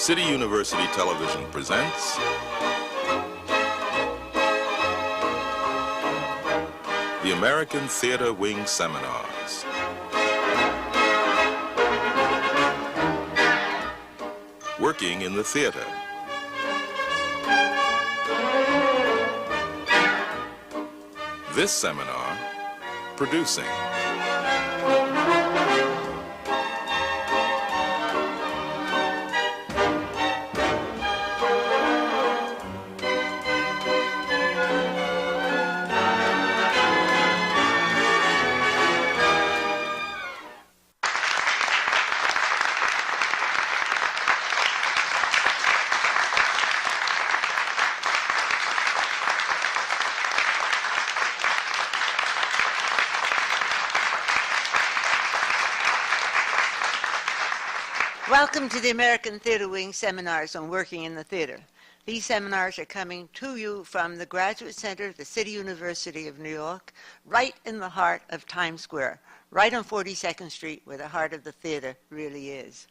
City University Television presents the American Theater Wing Seminars. Working in the theater. This seminar, producing. Welcome to the American Theater Wing Seminars on Working in the Theater. These seminars are coming to you from the Graduate Center of the City University of New York, right in the heart of Times Square, right on 42nd Street, where the heart of the theater really is.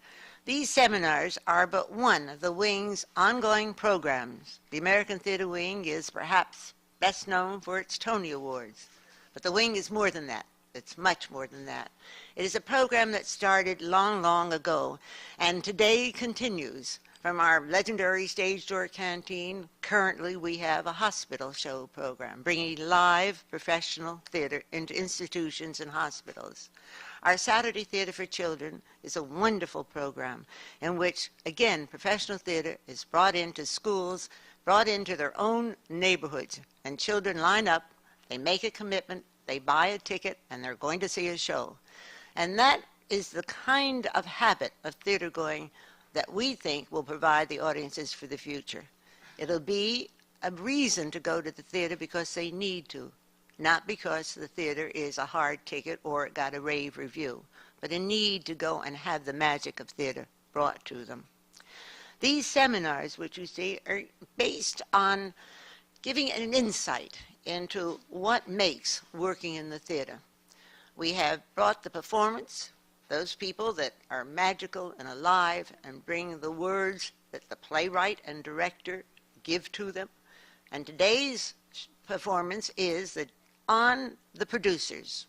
These seminars are but one of the Wing's ongoing programs. The American Theater Wing is perhaps best known for its Tony Awards, but the Wing is more than that. It's much more than that. It is a program that started long, long ago and today continues. From our legendary stage door canteen, currently we have a hospital show program, bringing live professional theater into institutions and hospitals. Our Saturday Theater for Children is a wonderful program in which, again, professional theater is brought into schools, brought into their own neighborhoods, and children line up, they make a commitment, they buy a ticket, and they're going to see a show. And that is the kind of habit of theater going that we think will provide the audiences for the future. It'll be a reason to go to the theater because they need to, not because the theater is a hard ticket or it got a rave review, but a need to go and have the magic of theater brought to them. These seminars, which you see, are based on giving an insight into what makes working in the theater. We have brought the performance, those people that are magical and alive and bring the words that the playwright and director give to them. And today's performance is that on the producers,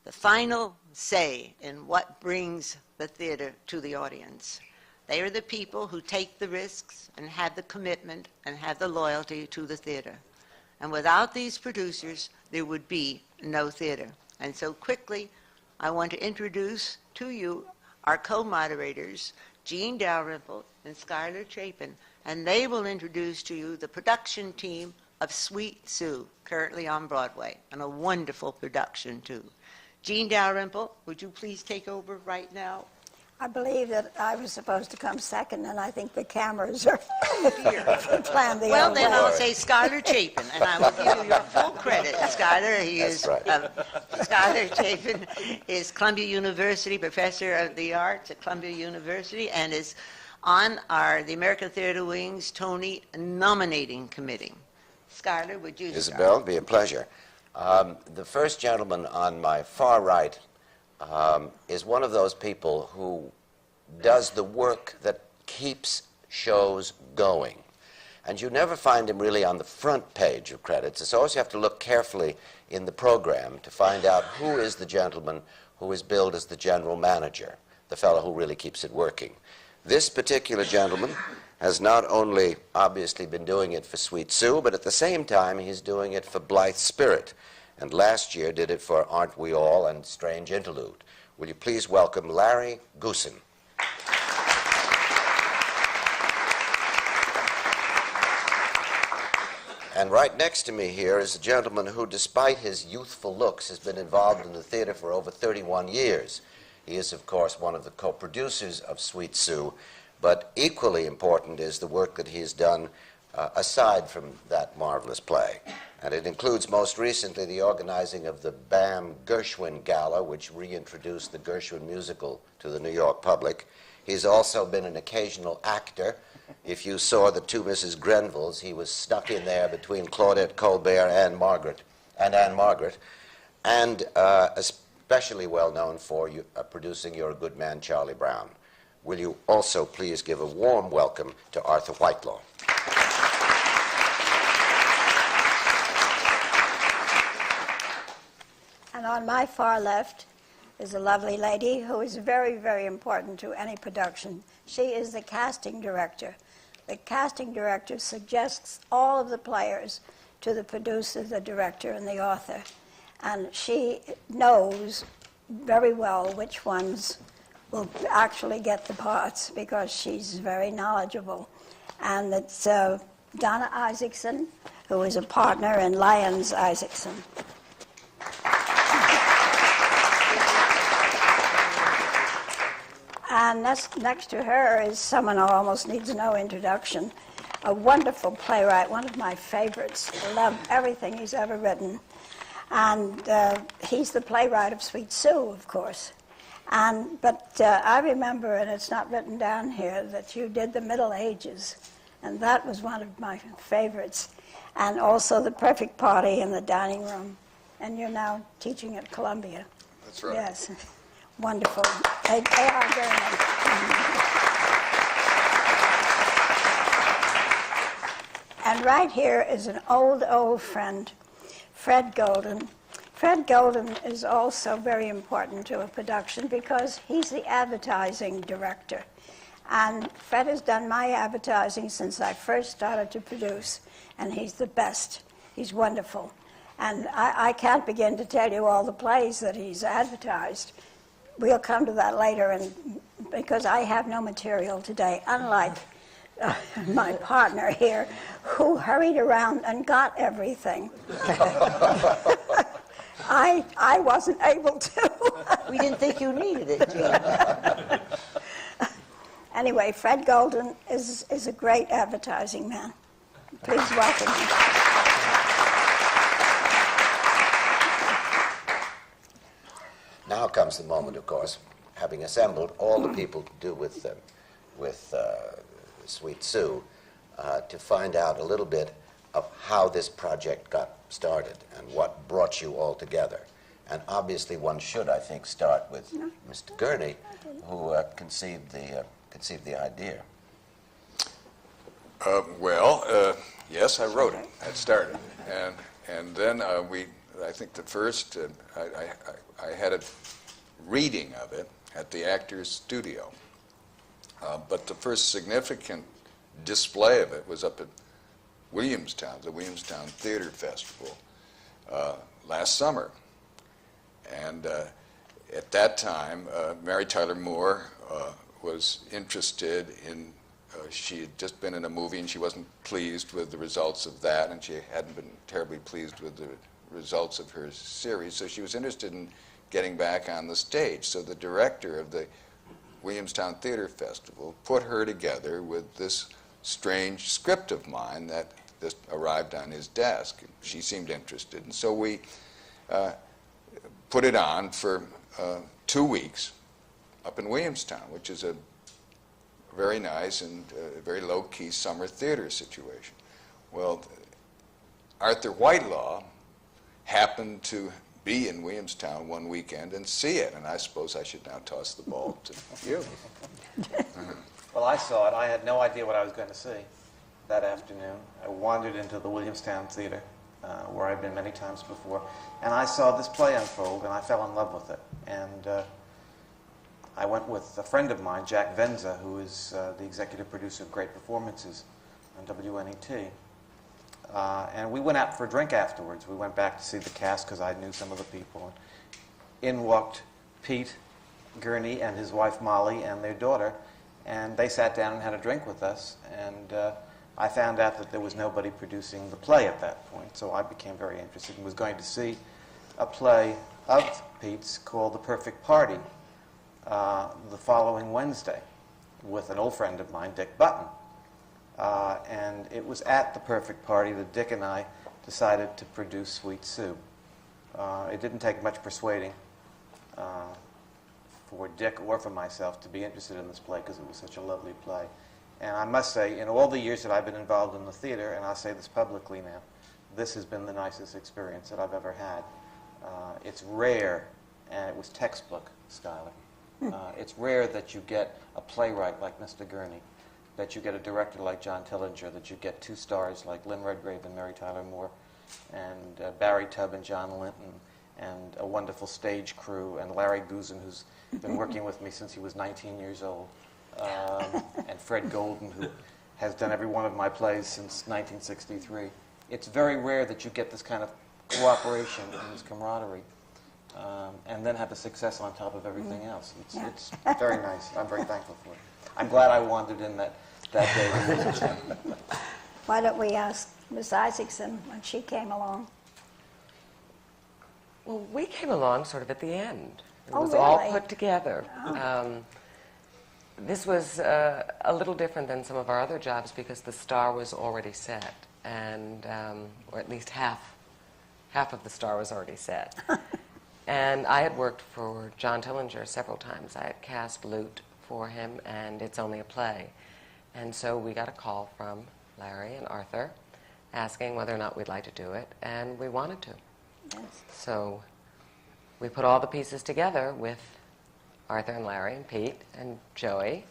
the final say in what brings the theater to the audience. They are the people who take the risks and have the commitment and have the loyalty to the theater. And without these producers, there would be no theater. And so quickly, I want to introduce to you our co-moderators, Jean Dalrymple and Schuyler Chapin, and they will introduce to you the production team of Sweet Sue, currently on Broadway, and a wonderful production too. Jean Dalrymple, would you please take over right now? I believe that I was supposed to come second, and I think the cameras are planned the Well, other then way. I'll say Schuyler Chapin, and I will give you your full credit. Schuyler, Schuyler Chapin is Columbia University Professor of the Arts at Columbia University and is on the American Theater Wing's Tony nominating committee. Schuyler, would you start? Isabel, it'd be a pleasure. The first gentleman on my far right is one of those people who does the work that keeps shows going. And you never find him really on the front page of credits. It's always you have to look carefully in the program to find out who is the gentleman who is billed as the general manager, the fellow who really keeps it working. This particular gentleman has not only obviously been doing it for Sweet Sue, but at the same time he's doing it for Blithe Spirit. And last year did it for Aren't We All and Strange Interlude. Will you please welcome Larry Goossen. And right next to me here is a gentleman who, despite his youthful looks, has been involved in the theater for over 31 years. He is, of course, one of the co-producers of Sweet Sue, but equally important is the work that he has done aside from that marvelous play. And it includes most recently the organizing of the BAM Gershwin Gala, which reintroduced the Gershwin musical to the New York public. He's also been an occasional actor. If you saw the two Mrs. Grenvilles, he was stuck in there between Claudette Colbert and Anne Margaret, and especially well known for producing You're a Good Man, Charlie Brown. Will you also please give a warm welcome to Arthur Whitelaw? And on my far left is a lovely lady who is very, very important to any production. She is the casting director. The casting director suggests all of the players to the producer, the director, and the author. And she knows very well which ones will actually get the parts because she's very knowledgeable. And it's Donna Isaacson, who is a partner in Lyons Isaacson. And next to her is someone who almost needs no introduction, a wonderful playwright, one of my favorites. I love everything he's ever written. And he's the playwright of Sweet Sue, of course. But I remember, and it's not written down here, that you did the Middle Ages, and that was one of my favorites. And also The Perfect Party in the Dining Room. And you're now teaching at Columbia. That's right. Yes. Wonderful. A.R. Gurney. And right here is an old friend, Fred Golden. Fred Golden is also very important to a production because he's the advertising director. And Fred has done my advertising since I first started to produce, and he's the best. He's wonderful. And I can't begin to tell you all the plays that he's advertised. We'll come to that later, and because I have no material today, unlike my partner here, who hurried around and got everything. I wasn't able to. We didn't think you needed it, Jean. Anyway, Fred Golden is a great advertising man. Please welcome him. Now comes the moment, of course, having assembled all the people to do with Sweet Sue, to find out a little bit of how this project got started and what brought you all together. And obviously one should, I think, start with Mr. Gurney, who conceived the idea. Yes, I wrote it. I started. And then I think the first, I had a reading of it at the Actors Studio. But the first significant display of it was up at Williamstown, the Williamstown Theater Festival, last summer. And at that time, Mary Tyler Moore was interested in, she had just been in a movie and she wasn't pleased with the results of that, and she hadn't been terribly pleased with the results of her series, so she was interested in getting back on the stage. So the director of the Williamstown Theater Festival put her together with this strange script of mine that just arrived on his desk. She seemed interested, and so we put it on for 2 weeks up in Williamstown, which is a very nice and very low-key summer theater situation. Well, Arthur Whitelaw happened to be in Williamstown one weekend and see it, and I suppose I should now toss the ball to you. Well, I saw it. I had no idea what I was going to see that afternoon. I wandered into the Williamstown Theater, where I'd been many times before, and I saw this play unfold, and I fell in love with it. And I went with a friend of mine, Jack Venza, who is the executive producer of Great Performances on WNET. And we went out for a drink afterwards. We went back to see the cast because I knew some of the people. In walked Pete Gurney and his wife Molly and their daughter, and they sat down and had a drink with us. And I found out that there was nobody producing the play at that point, so I became very interested and was going to see a play of Pete's called The Perfect Party the following Wednesday with an old friend of mine, Dick Button. And it was at The Perfect Party that Dick and I decided to produce Sweet Sue. It didn't take much persuading for Dick or for myself to be interested in this play because it was such a lovely play. And I must say, in all the years that I've been involved in the theater, and I'll say this publicly now, this has been the nicest experience that I've ever had. It's rare, and it was textbook, Schuyler. It's rare that you get a playwright like Mr. Gurney, that you get a director like John Tillinger, that you get two stars like Lynn Redgrave and Mary Tyler Moore, and Barry Tubb and John Linton, and a wonderful stage crew, and Larry Goossen, who's been working with me since he was 19 years old, and Fred Golden, who has done every one of my plays since 1963. It's very rare that you get this kind of cooperation and this camaraderie, and then have the success on top of everything else. It's very nice. I'm very thankful for it. I'm glad I wandered in that day. Why don't we ask Miss Isaacson when she came along? Well, we came along sort of at the end. It Oh, was all really? put together. This was a little different than some of our other jobs because the star was already set, and or at least half of the star was already set. And I had worked for John Tillinger several times. I had cast Lute for him, and It's Only a Play. And so we got a call from Larry and Arthur asking whether or not we'd like to do it, and we wanted to. Yes. So we put all the pieces together with Arthur and Larry and Pete and Joey.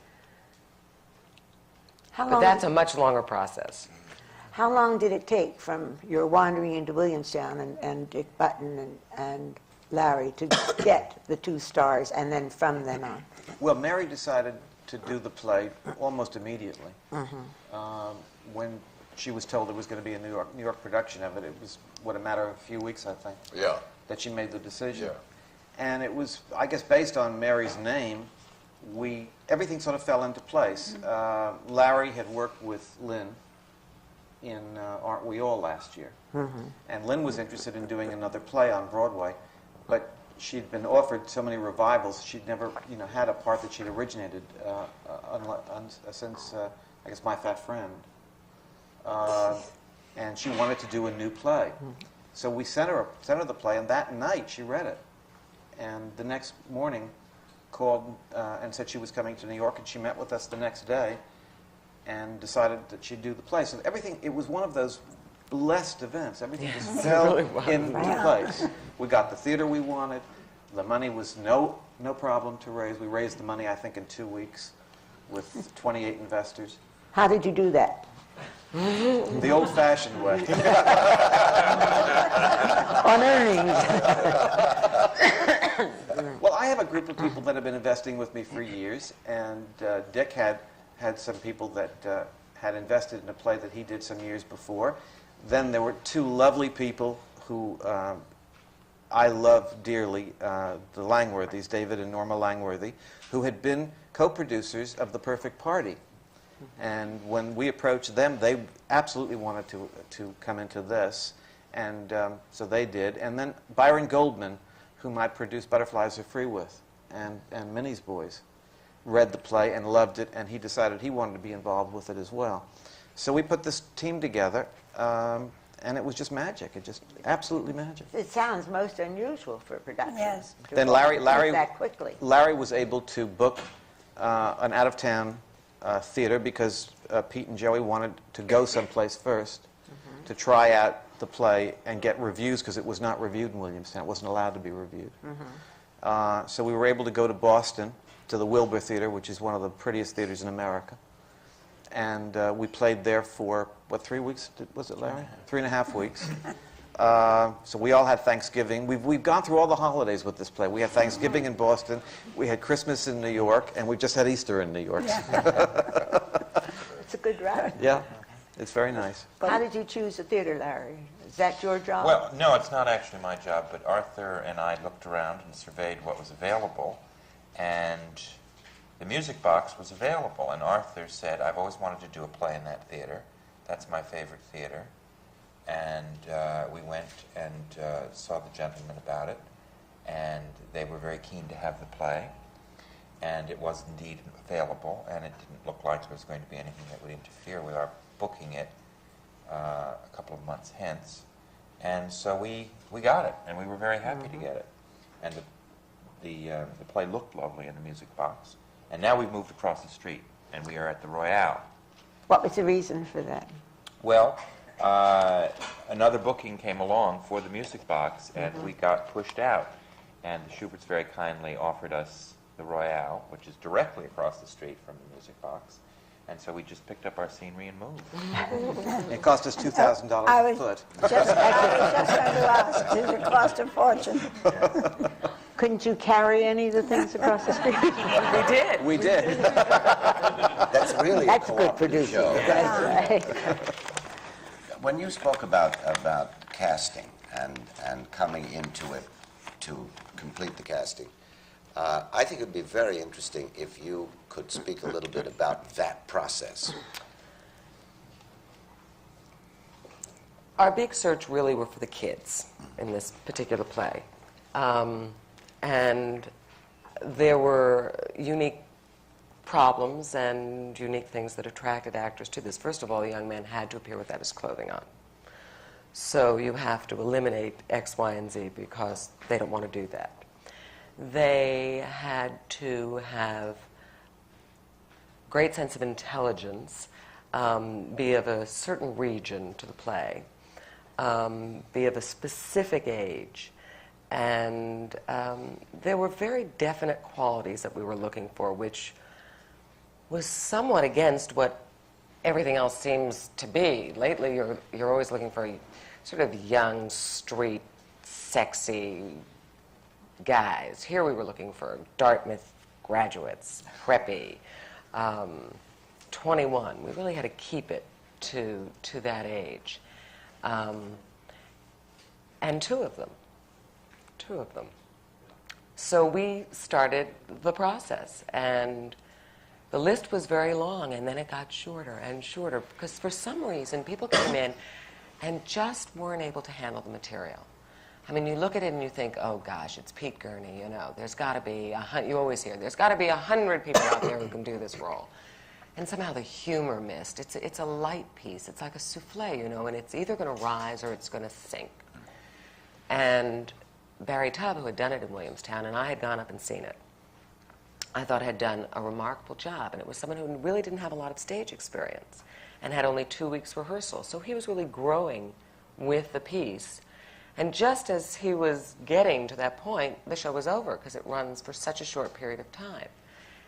But that's a much longer process. How long did it take from your wandering into Williamstown and Dick Button and Larry to get the two stars, and then from then on? Well, Mary decided to do the play almost immediately. When she was told there was going to be a New York production of it, it was, a matter of a few weeks, I think, that she made the decision. Yeah. And it was, I guess, based on Mary's name, everything sort of fell into place. Larry had worked with Lynn in Aren't We All last year. And Lynn was interested in doing another play on Broadway, but she'd been offered so many revivals, she'd never had a part that she'd originated since, I guess, My Fat Friend. And she wanted to do a new play. So we sent her the play, and that night she read it. And the next morning called and said she was coming to New York, and she met with us the next day and decided that she'd do the play. So everything, it was one of those blessed events. Everything just fell into place. We got the theater we wanted. The money was no problem to raise. We raised the money, I think, in 2 weeks with 28 investors. How did you do that? The old-fashioned way. On earnings. Well, I have a group of people that have been investing with me for years, and Dick had some people that had invested in a play that he did some years before. Then there were two lovely people who I love dearly, the Langworthys, David and Norma Langworthy, who had been co-producers of The Perfect Party. And when we approached them, they absolutely wanted to come into this, and so they did. And then Byron Goldman, whom I produced Butterflies Are Free with, and Minnie's Boys, read the play and loved it, and he decided he wanted to be involved with it as well. So we put this team together, and it was just magic. It just absolutely magic. It sounds most unusual for a production. Yes. Then Larry that quickly. Larry was able to book an out-of-town theater because Pete and Joey wanted to go someplace first to try out the play and get reviews, because it was not reviewed in Williamstown. It wasn't allowed to be reviewed. So we were able to go to Boston, to the Wilbur Theater, which is one of the prettiest theaters in America. And we played there for, 3 weeks? Was it, Larry? 3.5 weeks. So we all had Thanksgiving. We've gone through all the holidays with this play. We had Thanksgiving in Boston, we had Christmas in New York, and we just had Easter in New York. It's a good ride. Yeah, it's very nice. How did you choose a theater, Larry? Is that your job? Well, no, it's not actually my job, but Arthur and I looked around and surveyed what was available, and the Music Box was available, and Arthur said, I've always wanted to do a play in that theater. That's my favorite theater. And we went and saw the gentleman about it, and they were very keen to have the play, and it was indeed available, and it didn't look like there was going to be anything that would interfere with our booking it a couple of months hence. And so we got it, and we were very happy to get it. And the play looked lovely in the Music Box. And now we've moved across the street, and we are at the Royale. What was the reason for that? Well, another booking came along for the Music Box, and we got pushed out. And the Schuberts very kindly offered us the Royale, which is directly across the street from the Music Box. And so we just picked up our scenery and moved. It cost us $2,000 I a was foot. just going to ask, does it cost a fortune? Couldn't you carry any of the things across the street? We did. We did. That's really That's a good cooperative producing. show. That's right. When you spoke about casting and coming into it to complete the casting, I think it would be very interesting if you could speak a little bit about that process. Our big search really were for the kids in this particular play. And there were unique problems and unique things that attracted actors to this. First of all, the young man had to appear without his clothing on. So you have to eliminate X, Y, and Z because they don't want to do that. They had to have great sense of intelligence, be of a certain region to the play, be of a specific age, and there were very definite qualities that we were looking for, which was somewhat against what everything else seems to be. Lately, you're always looking for sort of young, street, sexy guys. Here we were looking for Dartmouth graduates, preppy, 21. We really had to keep it to that age. And two of them. So we started the process, and the list was very long, and then it got shorter and shorter, because for some reason people came in and just weren't able to handle the material. I mean, you look at it and you think, oh gosh, it's Pete Gurney, you know, there's got to be, you always hear, there's got to be 100 people out there who can do this role. And somehow the humor missed. It's a light piece. It's like a souffle, you know, and it's either going to rise or it's going to sink. And Barry Tubb, who had done it in Williamstown, and I had gone up and seen it, I thought had done a remarkable job. And it was someone who really didn't have a lot of stage experience and had only 2 weeks rehearsal. So he was really growing with the piece. And just as he was getting to that point, the show was over, because it runs for such a short period of time.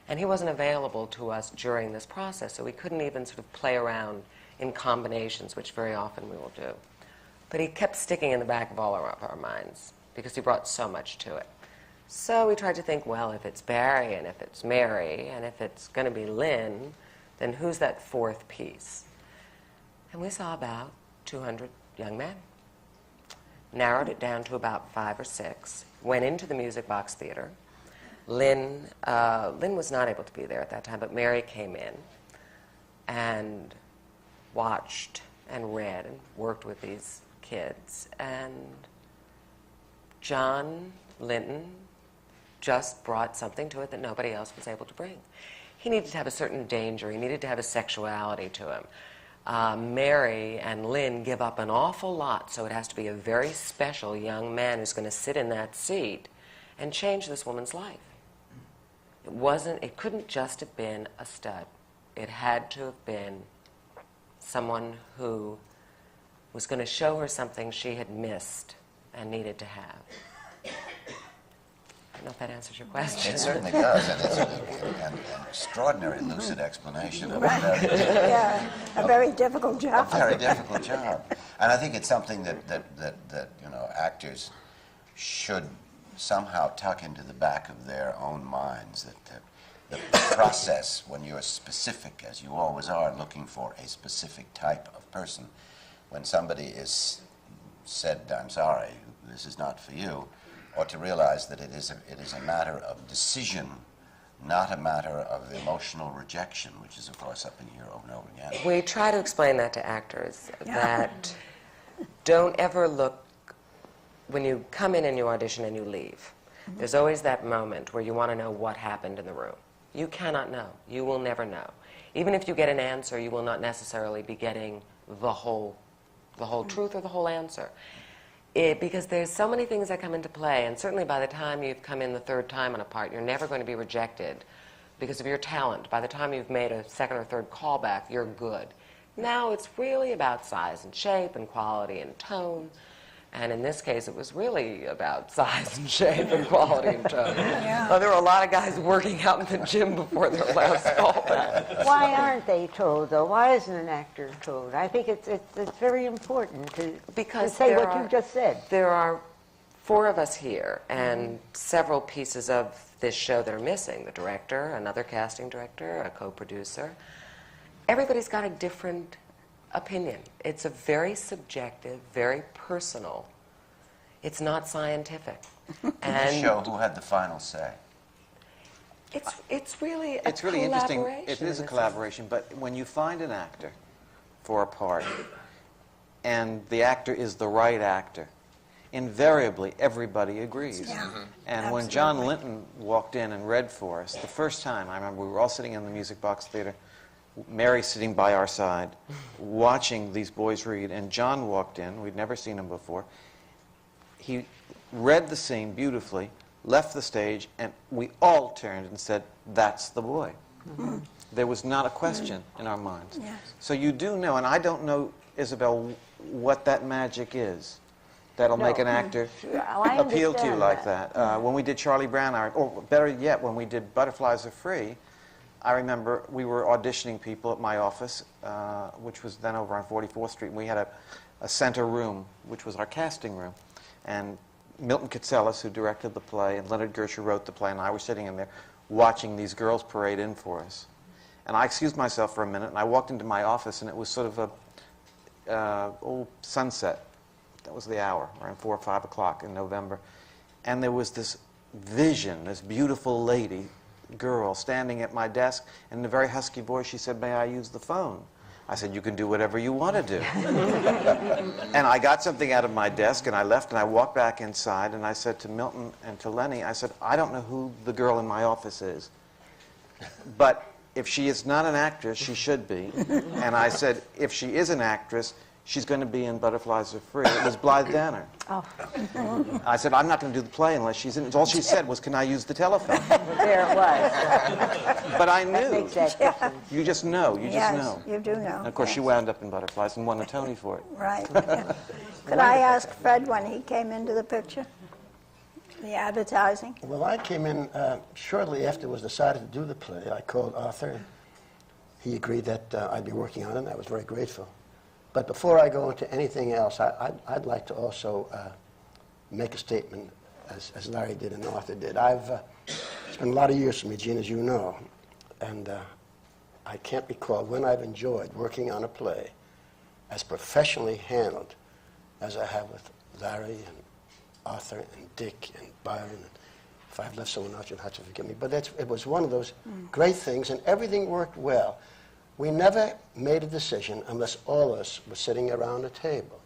And he wasn't available to us during this process, so we couldn't even sort of play around in combinations, which very often we will do. But he kept sticking in the back of all our minds, because he brought so much to it. So we tried to think, well, if it's Barry, and if it's Mary, and if it's going to be Lynn, then who's that fourth piece? And we saw about 200 young men. Narrowed it down to about 5 or 6, went into the Music Box Theater. Lynn was not able to be there at that time, but Mary came in and watched and read and worked with these kids. And John Linton just brought something to it that nobody else was able to bring. He needed to have a certain danger. He needed to have a sexuality to him. Mary and Lynn give up an awful lot, so it has to be a very special young man who's going to sit in that seat and change this woman's life. It couldn't just have been a stud. It had to have been someone who was going to show her something she had missed and needed to have. I don't know if that answers your question. It certainly does, and it's an extraordinary lucid explanation of Yeah, a very difficult job. a very difficult job. And I think it's something that you know, actors should somehow tuck into the back of their own minds, that the process, when you're specific, as you always are, looking for a specific type of person, when somebody is said, I'm sorry, this is not for you, or to realize that it is a matter of decision, not a matter of emotional rejection, which is, of course, up in here over and over again. We try to explain that to actors, that don't ever look, when you come in and you audition and you leave, there's always that moment where you want to know what happened in the room. You cannot know. You will never know. Even if you get an answer, you will not necessarily be getting the whole truth or the whole answer. Because there's so many things that come into play, and certainly by the time you've come in the third time on a part, you're never going to be rejected because of your talent. By the time you've made a second or third callback, you're good. Now it's really about size and shape and quality and tone. And in this case, it was really about size and shape and quality and tone. Yeah. Well, there were a lot of guys working out in the gym before their last call. Why aren't they told, though? Why isn't an actor told? I think it's very important to say what you just said. There are 4 of us here, and several pieces of this show that are missing. The director, another casting director, a co-producer. Everybody's got a different opinion. It's a very subjective, very personal. It's not scientific. And show who had the final say. It's really a It's really interesting. collaboration. It is a collaboration, but when you find an actor for a part, and the actor is the right actor, invariably everybody agrees. Yeah. And when John Linton walked in and read for us, the first time, I remember we were all sitting in the Music Box Theater, Mary sitting by our side, watching these boys read, and John walked in. We'd never seen him before. He read the scene beautifully, left the stage, and we all turned and said, "That's the boy." Mm-hmm. There was not a question in our minds. Yes. So you do know, and I don't know, Isabel, what that magic is that'll make an actor appeal to you like that. When we did Charlie Brown, or better yet, when we did Butterflies Are Free, I remember we were auditioning people at my office, which was then over on 44th Street, and we had a center room, which was our casting room. And Milton Katselas, who directed the play, and Leonard Gersher wrote the play, and I were sitting in there watching these girls parade in for us. And I excused myself for a minute, and I walked into my office, and it was sort of a old sunset. That was the hour, around 4 or 5 o'clock in November. And there was this vision, this beautiful lady, girl, standing at my desk, and in a very husky voice she said, "May I use the phone?" I said, "You can do whatever you want to do." And I got something out of my desk, and I left, and I walked back inside, and I said to Milton and to Lenny, I said, "I don't know who the girl in my office is, but if she is not an actress, she should be." And I said, "If she is an actress, she's going to be in Butterflies Are Free." It was Blythe Danner. Oh. I said, "I'm not going to do the play unless she's in it." All she said was, "Can I use the telephone?" There it was. But I That knew. makes that difference. You just know. You just know. Yes, you do know. And of course, she wound up in Butterflies and won a Tony for it. Right. Could I ask Fred when he came into the picture? The advertising? Well, I came in shortly after it was decided to do the play. I called Arthur. He agreed that I'd be working on it, and I was very grateful. But before I go into anything else, I'd like to also make a statement, as Larry did and Arthur did. It's been a lot of years for me, Gene, as you know, and I can't recall when I've enjoyed working on a play as professionally handled as I have with Larry and Arthur and Dick and Byron. If I've left someone out, you'll have to forgive me. But it was one of those great things, and everything worked well. We never made a decision unless all of us were sitting around a table.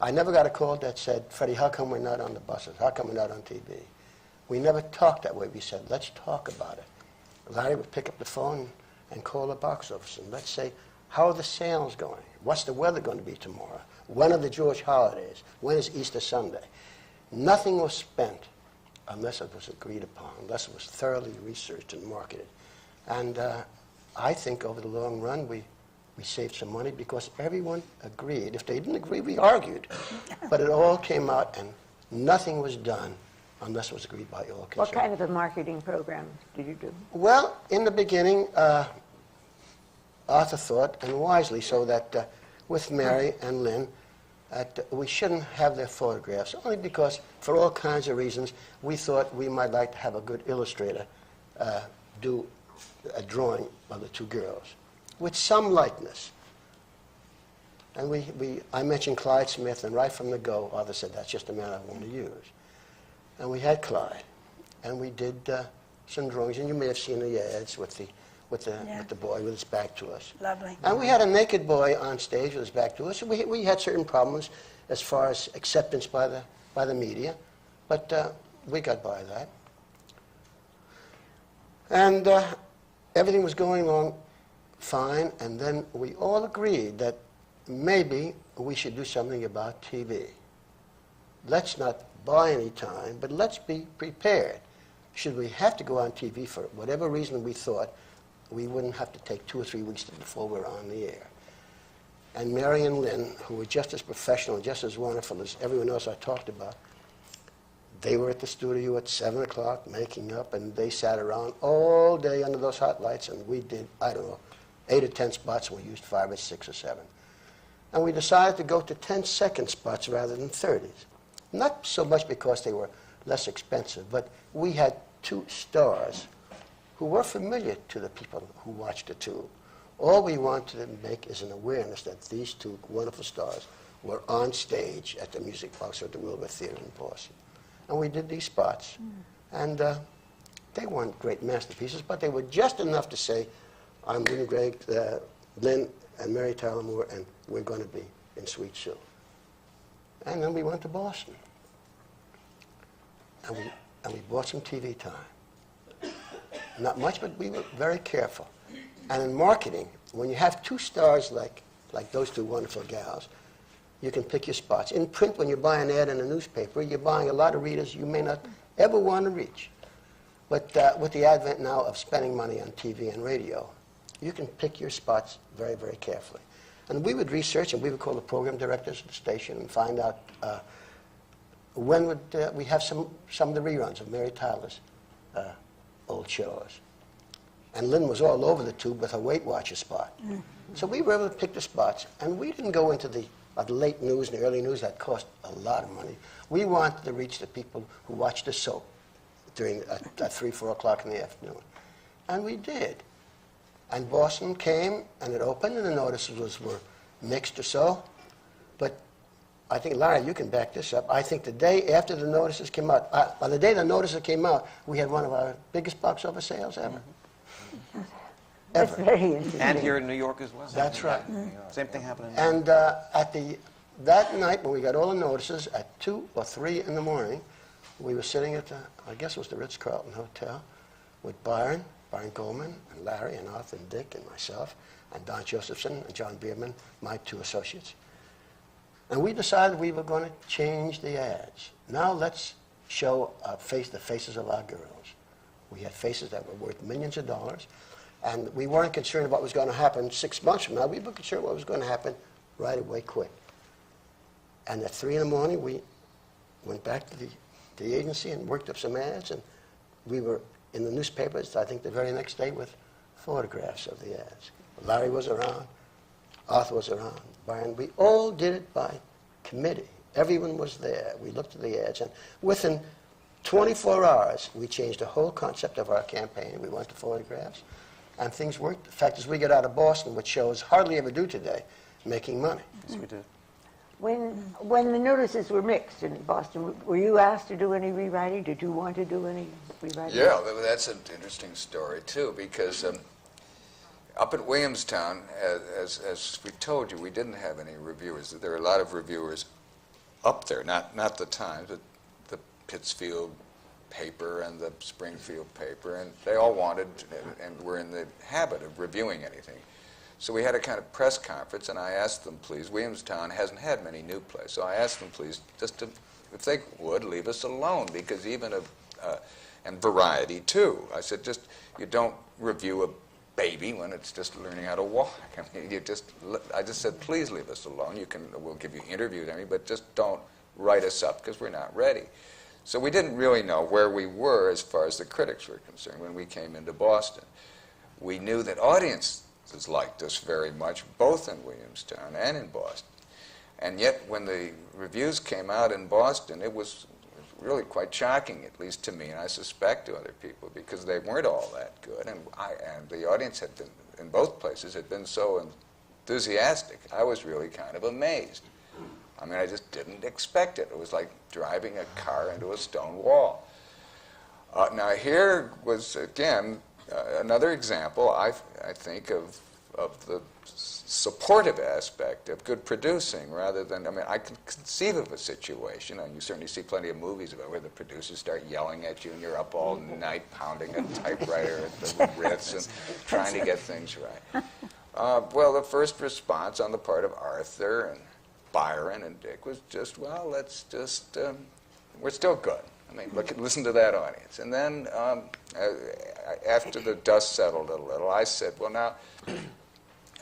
I never got a call that said, "Freddie, how come we're not on the buses? How come we're not on TV?" We never talked that way. We said, "Let's talk about it." Larry would pick up the phone and call the box office, and let's say, "How are the sales going? What's the weather going to be tomorrow? When are the Jewish holidays? When is Easter Sunday?" Nothing was spent unless it was agreed upon, unless it was thoroughly researched and marketed. And I think over the long run, we saved some money because everyone agreed. If they didn't agree, we argued. But it all came out, and nothing was done unless it was agreed by all concerned. What kind of a marketing program did you do? Well, in the beginning, Arthur thought, and wisely so, that with Mary and Lynn, we shouldn't have their photographs, only because, for all kinds of reasons, we thought we might like to have a good illustrator do a drawing of the two girls with some likeness. And I mentioned Clyde Smith, and right from the go, Arthur said, "That's just the man I want to use." And we had Clyde, and we did some drawings, and you may have seen the ads with the boy with his back to us. Lovely. And we had a naked boy on stage with his back to us. We had certain problems as far as acceptance by the media, but we got by that. And everything was going along fine, and then we all agreed that maybe we should do something about TV. Let's not buy any time, but let's be prepared. Should we have to go on TV for whatever reason we thought, we wouldn't have to take 2 or 3 weeks before we're on the air. and Mary and Lynn, who were just as professional and just as wonderful as everyone else I talked about, they were at the studio at 7 o'clock making up, and they sat around all day under those hot lights, and we did, I don't know, 8 or 10 spots, and we used 5 or 6 or 7. And we decided to go to 10-second spots rather than 30s. Not so much because they were less expensive, but we had 2 stars who were familiar to the people who watched the tube. All we wanted to make is an awareness that these 2 wonderful stars were on stage at the Music Box or the Wilbur Theater in Boston. And we did these spots. And they weren't great masterpieces, but they were just enough to say, I'm Lynn Gregg, Lynn and Mary Tyler Moore, and we're going to be in Sweet Sue. And then we went to Boston. And we bought some TV time. Not much, but we were very careful. And in marketing, when you have 2 stars like those 2 wonderful gals, you can pick your spots. In print, when you buy an ad in a newspaper, you're buying a lot of readers you may not ever want to reach. But with the advent now of spending money on TV and radio, you can pick your spots very, very carefully. And we would research, and we would call the program directors of the station and find out when would we have some of the reruns of Mary Tyler's old shows. And Lynn was all over the tube with her Weight Watcher spot. So we were able to pick the spots, and we didn't go into the late news and the early news that cost a lot of money. We wanted to reach the people who watched the soap during at 3, 4 o'clock in the afternoon. And we did. And Boston came, and it opened, and the notices were mixed or so. But I think, Larry, you can back this up. I think the day after the notices came out, on the day the notices came out, we had one of our biggest box office sales ever. That's very interesting. And here in New York as well. That's right. Same thing happened in And that night, when we got all the notices, at 2 or 3 in the morning, we were sitting at the, I guess it was the Ritz-Carlton Hotel, with Byron Goldman, and Larry, and Arthur, and Dick, and myself, and Don Josephson, and John Bierman, my 2 associates. And we decided we were going to change the ads. Now let's show the faces of our girls. We had faces that were worth millions of dollars, and we weren't concerned about what was going to happen 6 months from now. We were concerned what was going to happen right away, quick. And at 3 in the morning, we went back to the agency and worked up some ads, and we were in the newspapers, I think the very next day, with photographs of the ads. Larry was around, Arthur was around, Byron. We all did it by committee. Everyone was there. We looked at the ads, and within 24 hours, we changed the whole concept of our campaign. We went to photographs, and things worked. The fact is, we got out of Boston, which shows hardly ever do today, making money. Yes, we did. When the notices were mixed in Boston, were you asked to do any rewriting? Did you want to do any rewriting? Yeah, that's an interesting story, too, because up at Williamstown, as we told you, we didn't have any reviewers. There were a lot of reviewers up there, not the Times, but the Pittsfield paper and the Springfield paper, and they all wanted and were in the habit of reviewing anything. So we had a kind of press conference, and I asked them, please, Williamstown hasn't had many new plays, so I asked them, please, just to, if they would, leave us alone, because even and Variety, too. I said, just, you don't review a baby when it's just learning how to walk. I mean, I just said, please leave us alone. We'll give you interviews, but just don't write us up, because we're not ready. So we didn't really know where we were as far as the critics were concerned when we came into Boston. We knew that audiences liked us very much, both in Williamstown and in Boston. And yet, when the reviews came out in Boston, it was really quite shocking, at least to me, and I suspect to other people, because they weren't all that good. And the audience had been, in both places, had been so enthusiastic. I was really kind of amazed. I mean, I just didn't expect it. It was like driving a car into a stone wall. Now, here was, again, another example, I think, of the supportive aspect of good producing rather than, I can conceive of a situation, and you certainly see plenty of movies about where the producers start yelling at you and you're up all night pounding a typewriter at the Ritz and trying to get things right. Well, the first response on the part of Arthur and Byron and Dick was just, well, let's just, we're still good. Listen to that audience. And then after the dust settled a little, I said, well, now,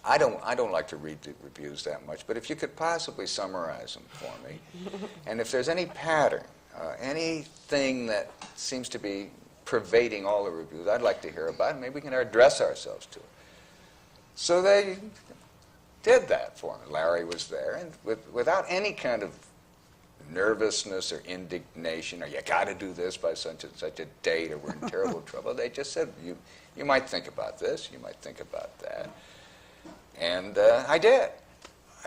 I don't like to read the reviews that much, but if you could possibly summarize them for me, and if there's any pattern, anything that seems to be pervading all the reviews, I'd like to hear about it. Maybe we can address ourselves to it. So they did that for me. Larry was there, and without any kind of nervousness or indignation, or you got to do this by such and such a date, or we're in terrible trouble. They just said, you might think about this, you might think about that. And I did.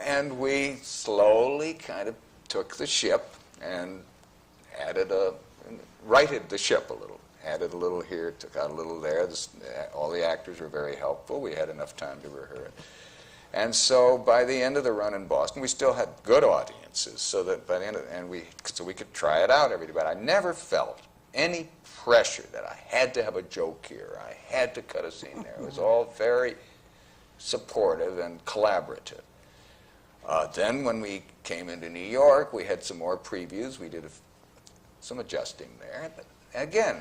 And we slowly kind of took the ship and righted the ship a little. Added a little here, took out a little there. All the actors were very helpful. We had enough time to rehearse. And so by the end of the run in Boston, we still had good audiences, so that by the end of so we could try it out every day. But I never felt any pressure that I had to have a joke here, I had to cut a scene there. It was all very supportive and collaborative. Then when we came into New York, we had some more previews. We did some adjusting there. But again,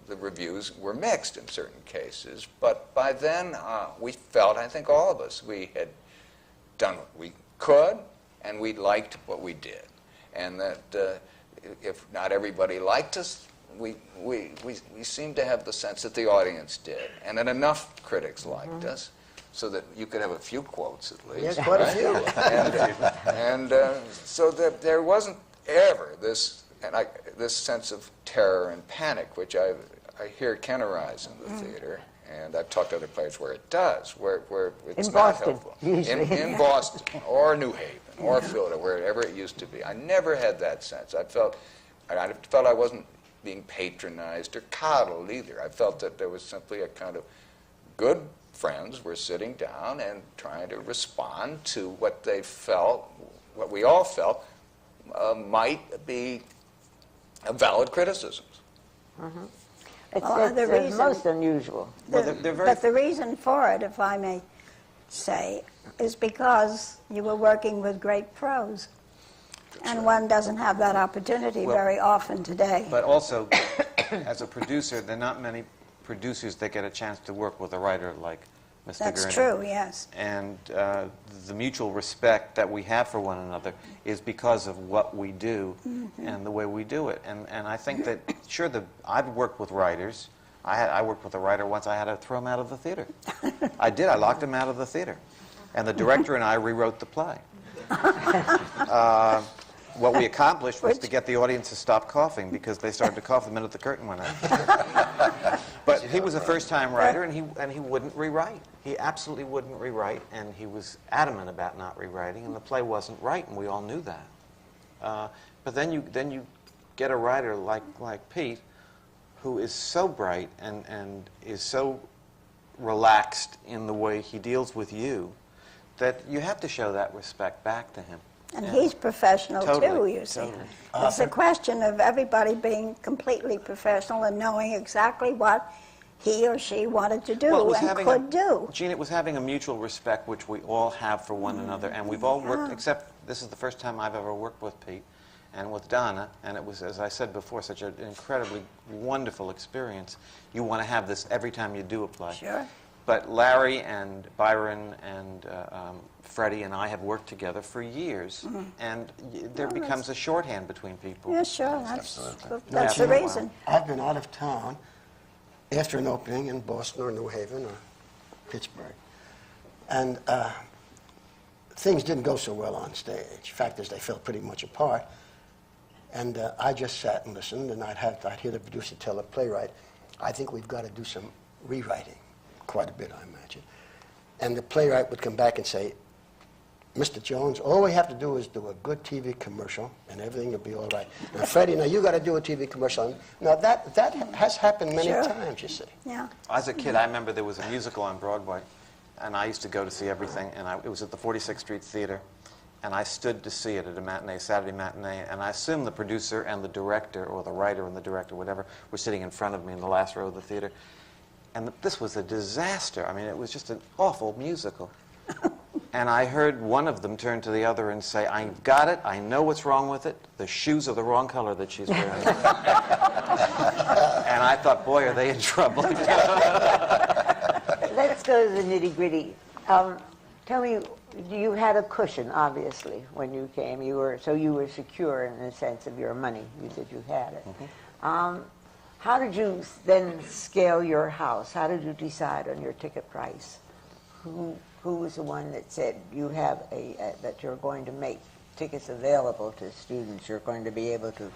the reviews were mixed in certain cases. But by then, we felt, I think all of us, we had done what we could, and we liked what we did. And that if not everybody liked us, we seemed to have the sense that the audience did, and that enough critics liked us, so that you could have a few quotes at least. Yes, quite a few. And so that there wasn't ever this sense of terror and panic, which I hear can arise in the theater, and I've talked to other players where it does, where it's not helpful. In Boston, or New Haven, or Philadelphia, wherever it used to be. I never had that sense. I felt I wasn't being patronized or coddled either. I felt that there was simply a kind of good friends were sitting down and trying to respond to what they felt, what we all felt, might be valid criticisms. It's most unusual. But the reason for it, if I may say, is because you were working with great pros. And one doesn't have that opportunity very often today. But also, as a producer, there are not many producers that get a chance to work with a writer like Mr. Gurney. That's true, yes. And the mutual respect that we have for one another is because of what we do and the way we do it. And I think that, sure, I've worked with writers. I worked with a writer once. I had to throw him out of the theater. I did. I locked him out of the theater. And the director and I rewrote the play. What we accomplished was to get the audience to stop coughing, because they started to cough the minute the curtain went up. But he was a first-time writer, and he wouldn't rewrite. He absolutely wouldn't rewrite, and he was adamant about not rewriting, and the play wasn't right, and we all knew that. But then you get a writer like Pete, who is so bright and is so relaxed in the way he deals with you, that you have to show that respect back to him. And he's professional Totally, too, you see. totally. It's a question of everybody being completely professional and knowing exactly what he or she wanted to do and could do. Gene, it was having a mutual respect, which we all have for one another, and we've all worked, except this is the first time I've ever worked with Pete and with Donna, and it was, as I said before, such an incredibly wonderful experience. You want to have this every time you do a play. Sure. But Larry and Byron and Freddie and I have worked together for years, and there becomes a shorthand between people. Yeah, sure. That's the reason. I've been out of town after an opening in Boston or New Haven or Pittsburgh, and things didn't go so well on stage. Fact is, they fell pretty much apart, and I just sat and listened, and I'd hear the producer tell the playwright, "I think we've got to do some rewriting." Quite a bit, I imagine. And the playwright would come back and say, "Mr. Jones, all we have to do is do a good TV commercial, and everything will be all right. Now, Freddie, now you got to do a TV commercial." Now, that has happened many times, you see. Yeah. As a kid, I remember there was a musical on Broadway, and I used to go to see everything, and it was at the 46th Street Theater, and I stood to see it at a matinee, Saturday matinee, and I assume the producer and the director, or the writer and the director, whatever, were sitting in front of me in the last row of the theater. And this was a disaster. I mean, it was just an awful musical. And I heard one of them turn to the other and say, "I got it. I know what's wrong with it. The shoes are the wrong color that she's wearing." And I thought, boy, are they in trouble. Let's go to the nitty-gritty. Tell me, you had a cushion, obviously, when you came. You were secure in the sense of your money. You said you had it. How did you then scale your house? How did you decide on your ticket price? Who was the one that said you have that you're going to make tickets available to students? You're going to be able to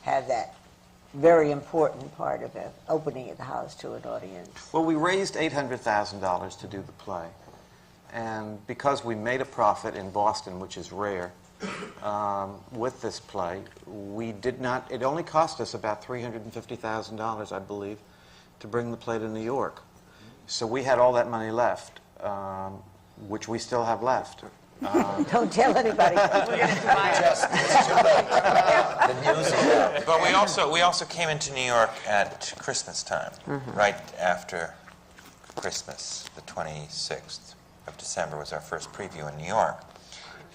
have that very important part of it, opening the house to an audience. Well, we raised $800,000 to do the play. And because we made a profit in Boston, which is rare, with this play, we did not, it only cost us about $350,000, I believe, to bring the play to New York. So we had all that money left, which we still have left. Don't tell anybody. The news is out. But we also came into New York at Christmas time, right after Christmas, the 26th of December was our first preview in New York.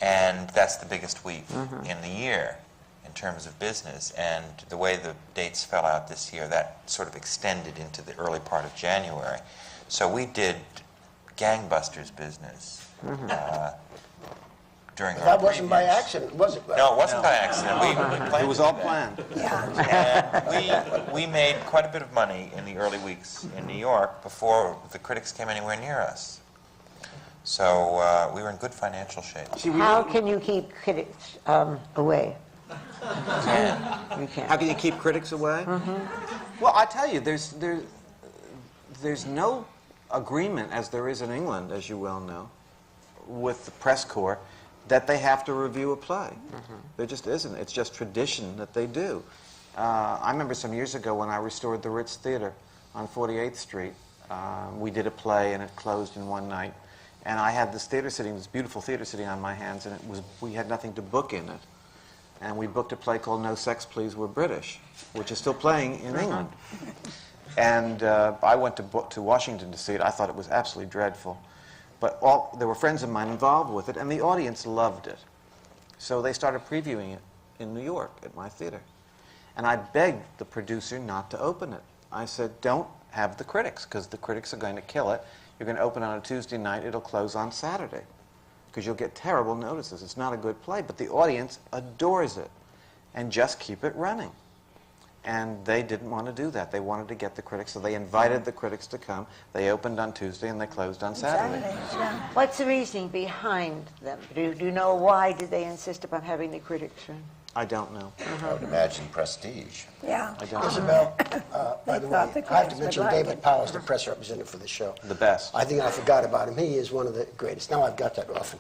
And that's the biggest week in the year in terms of business. And the way the dates fell out this year, that sort of extended into the early part of January. So we did gangbusters business during our That wasn't by previews. accident, was it? No, it wasn't by accident. We planned It was all planned. and we made quite a bit of money in the early weeks in New York before the critics came anywhere near us. So we were in good financial shape. How can you keep critics away? You can't. How can you keep critics away? Well, I tell you, there's no agreement, as there is in England, as you well know, with the press corps, that they have to review a play. There just isn't. It's just tradition that they do. I remember some years ago when I restored the Ritz Theater on 48th Street. We did a play and it closed in one night. And I had this theater sitting, this beautiful theater sitting on my hands, and we had nothing to book in it. And we booked a play called No Sex, Please, We're British, which is still playing in England. And I went to Washington to see it. I thought it was absolutely dreadful. But there were friends of mine involved with it, and the audience loved it. So they started previewing it in New York at my theater. And I begged the producer not to open it. I said, don't have the critics, because the critics are going to kill it. You're going to open on a Tuesday night, it'll close on Saturday, because you'll get terrible notices. It's not a good play, but the audience adores it. And just keep it running. And they didn't want to do that. They wanted to get the critics, so they invited the critics to come. They opened on Tuesday and they closed on Saturday. What's the reasoning behind them? Do you know why did they insist upon having the critics in? I don't know. I would imagine prestige. Yeah. I don't know. Isabel, by the way, thought the I have to critics mention would like David it. Powers, the press representative for the show. The best. I think I forgot about him. He is one of the greatest. Now I've got that often.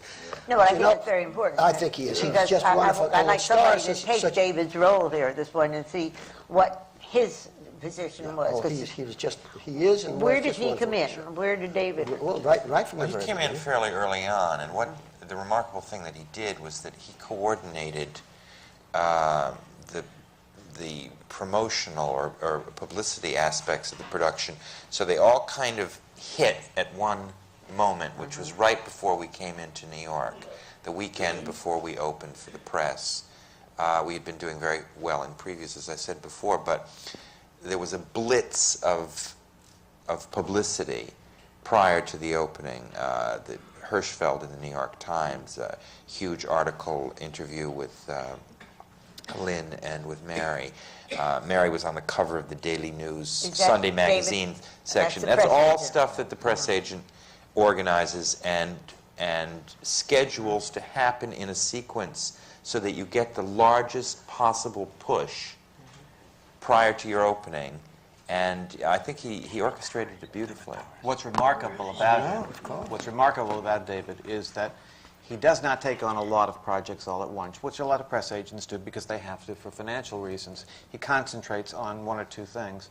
No, but I You think know, that's very important. I think he is. He's Because just wonderful. I'd And like the somebody stars to is take such- David's role here at this point and see what his position was. Oh, 'cause he was just, he is and where was did just he wonderful. come in? Where did David? Well, right from Well, the he very came in beginning. fairly early on, and what the remarkable thing that he did was that he coordinated the promotional or publicity aspects of the production, so they all kind of hit at one moment, which was right before we came into New York, the weekend before we opened for the press. We had been doing very well in previews, as I said before, but there was a blitz of publicity prior to the opening. The Hirschfeld in the New York Times, a huge article interview with Lynn and with Mary. Mary was on the cover of the Daily News Is that Sunday David? magazine section. the That's press all agent. stuff that the press agent organizes and schedules to happen in a sequence so that you get the largest possible push prior to your opening. And I think he orchestrated it beautifully. What's remarkable about what's remarkable about David is that he does not take on a lot of projects all at once, which a lot of press agents do because they have to for financial reasons. He concentrates on one or two things.